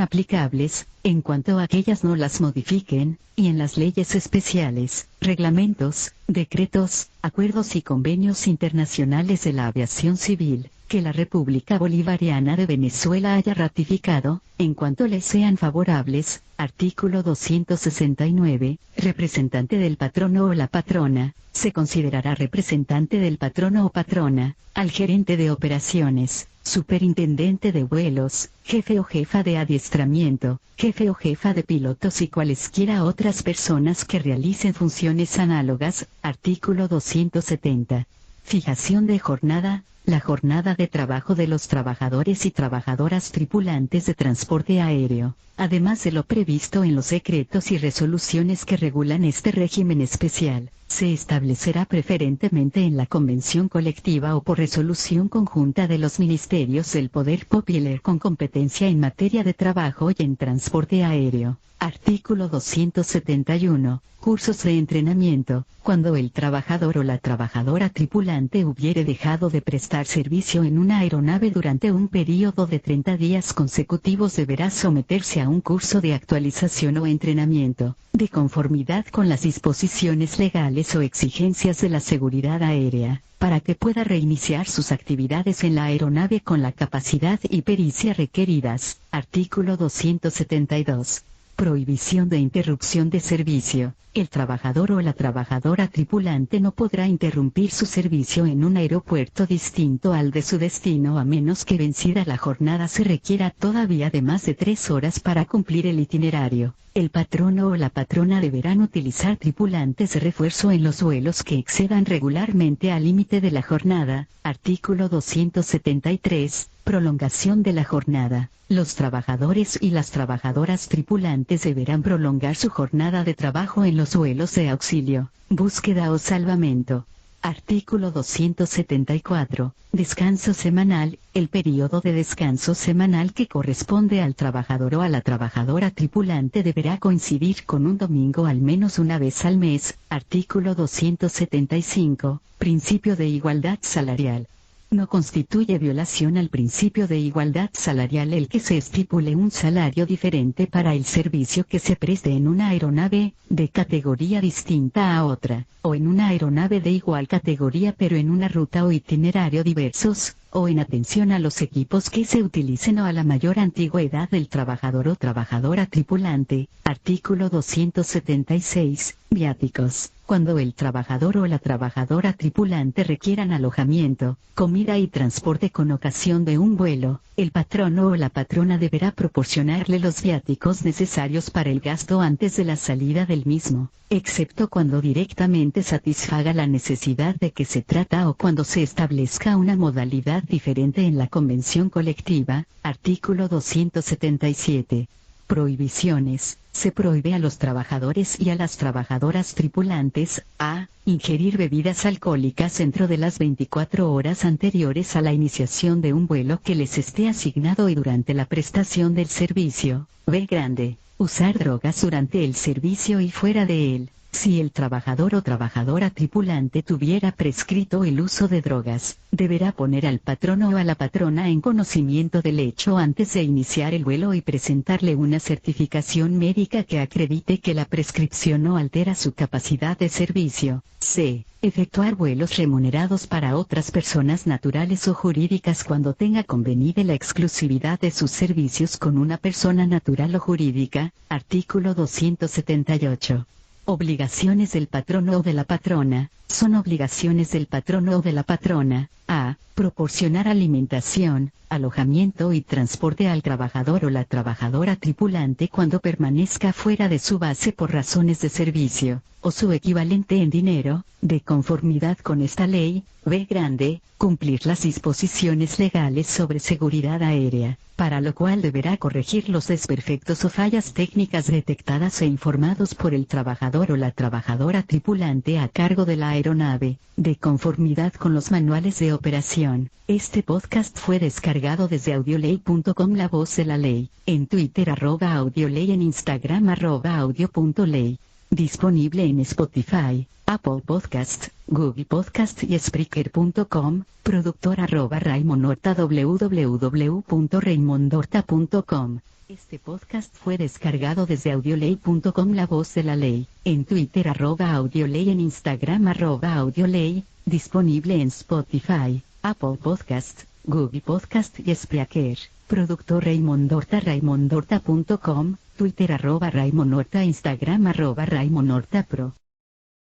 aplicables, en cuanto a aquellas no las modifiquen, y en las leyes especiales, reglamentos, decretos, acuerdos y convenios internacionales de la aviación civil, que la República Bolivariana de Venezuela haya ratificado, en cuanto les sean favorables. Artículo 269. Representante del patrono o la patrona, se considerará representante del patrono o patrona, al gerente de operaciones, superintendente de vuelos, jefe o jefa de adiestramiento, jefe o jefa de pilotos y cualesquiera otras personas que realicen funciones análogas. Artículo 270. Fijación de jornada. La jornada de trabajo de los trabajadores y trabajadoras tripulantes de transporte aéreo, además de lo previsto en los decretos y resoluciones que regulan este régimen especial, se establecerá preferentemente en la convención colectiva o por resolución conjunta de los ministerios del Poder Popular con competencia en materia de trabajo y en transporte aéreo. Artículo 271. Cursos de entrenamiento. Cuando el trabajador o la trabajadora tripulante hubiere dejado de prestar servicio en una aeronave durante un período de 30 días consecutivos, deberá someterse a un curso de actualización o entrenamiento, de conformidad con las disposiciones legales o exigencias de la seguridad aérea, para que pueda reiniciar sus actividades en la aeronave con la capacidad y pericia requeridas. Artículo 272. Prohibición de interrupción de servicio. El trabajador o la trabajadora tripulante no podrá interrumpir su servicio en un aeropuerto distinto al de su destino a menos que vencida la jornada se requiera todavía de más de 3 horas para cumplir el itinerario. El patrono o la patrona deberán utilizar tripulantes de refuerzo en los vuelos que excedan regularmente al límite de la jornada. Artículo 273. Prolongación de la jornada. Los trabajadores y las trabajadoras tripulantes deberán prolongar su jornada de trabajo en los vuelos de auxilio, búsqueda o salvamento. Artículo 274. Descanso semanal. El periodo de descanso semanal que corresponde al trabajador o a la trabajadora tripulante deberá coincidir con un domingo al menos una vez al mes. Artículo 275. Principio de igualdad salarial. No constituye violación al principio de igualdad salarial el que se estipule un salario diferente para el servicio que se preste en una aeronave de categoría distinta a otra, o en una aeronave de igual categoría pero en una ruta o itinerario diversos, o en atención a los equipos que se utilicen o a la mayor antigüedad del trabajador o trabajadora tripulante. Artículo 276. Viáticos. Cuando el trabajador o la trabajadora tripulante requieran alojamiento, comida y transporte con ocasión de un vuelo, el patrono o la patrona deberá proporcionarle los viáticos necesarios para el gasto antes de la salida del mismo, excepto cuando directamente satisfaga la necesidad de que se trata o cuando se establezca una modalidad diferente en la convención colectiva. Artículo 277. Prohibiciones. Se prohíbe a los trabajadores y a las trabajadoras tripulantes, a, ingerir bebidas alcohólicas dentro de las 24 horas anteriores a la iniciación de un vuelo que les esté asignado y durante la prestación del servicio, b grande, usar drogas durante el servicio y fuera de él. Si el trabajador o trabajadora tripulante tuviera prescrito el uso de drogas, deberá poner al patrono o a la patrona en conocimiento del hecho antes de iniciar el vuelo y presentarle una certificación médica que acredite que la prescripción no altera su capacidad de servicio. C. Efectuar vuelos remunerados para otras personas naturales o jurídicas cuando tenga convenida la exclusividad de sus servicios con una persona natural o jurídica. Artículo 278. Obligaciones del patrono o de la patrona. Son obligaciones del patrono o de la patrona, a. Proporcionar alimentación, alojamiento y transporte al trabajador o la trabajadora tripulante cuando permanezca fuera de su base por razones de servicio, o su equivalente en dinero, de conformidad con esta ley. B. Grande, cumplir las disposiciones legales sobre seguridad aérea, para lo cual deberá corregir los desperfectos o fallas técnicas detectadas e informados por el trabajador o la trabajadora tripulante a cargo de la aeronave, de conformidad con los manuales de operación. Este podcast fue descargado desde audioley.com. La voz de la ley, en Twitter @audioley, en Instagram @audio.ley. Disponible en Spotify, Apple Podcast, Google Podcast y Spreaker.com. Productor @Raymond Horta, www.raymondhorta.com. Este podcast fue descargado desde audioley.com. La voz de la ley, en Twitter @audioley, en Instagram @audioley. Disponible en Spotify, Apple Podcast, Google Podcast y Spreaker. Productor Raymond Horta, raymondhorta.com. Twitter @Raymond Horta, Instagram @Raymond Horta Pro.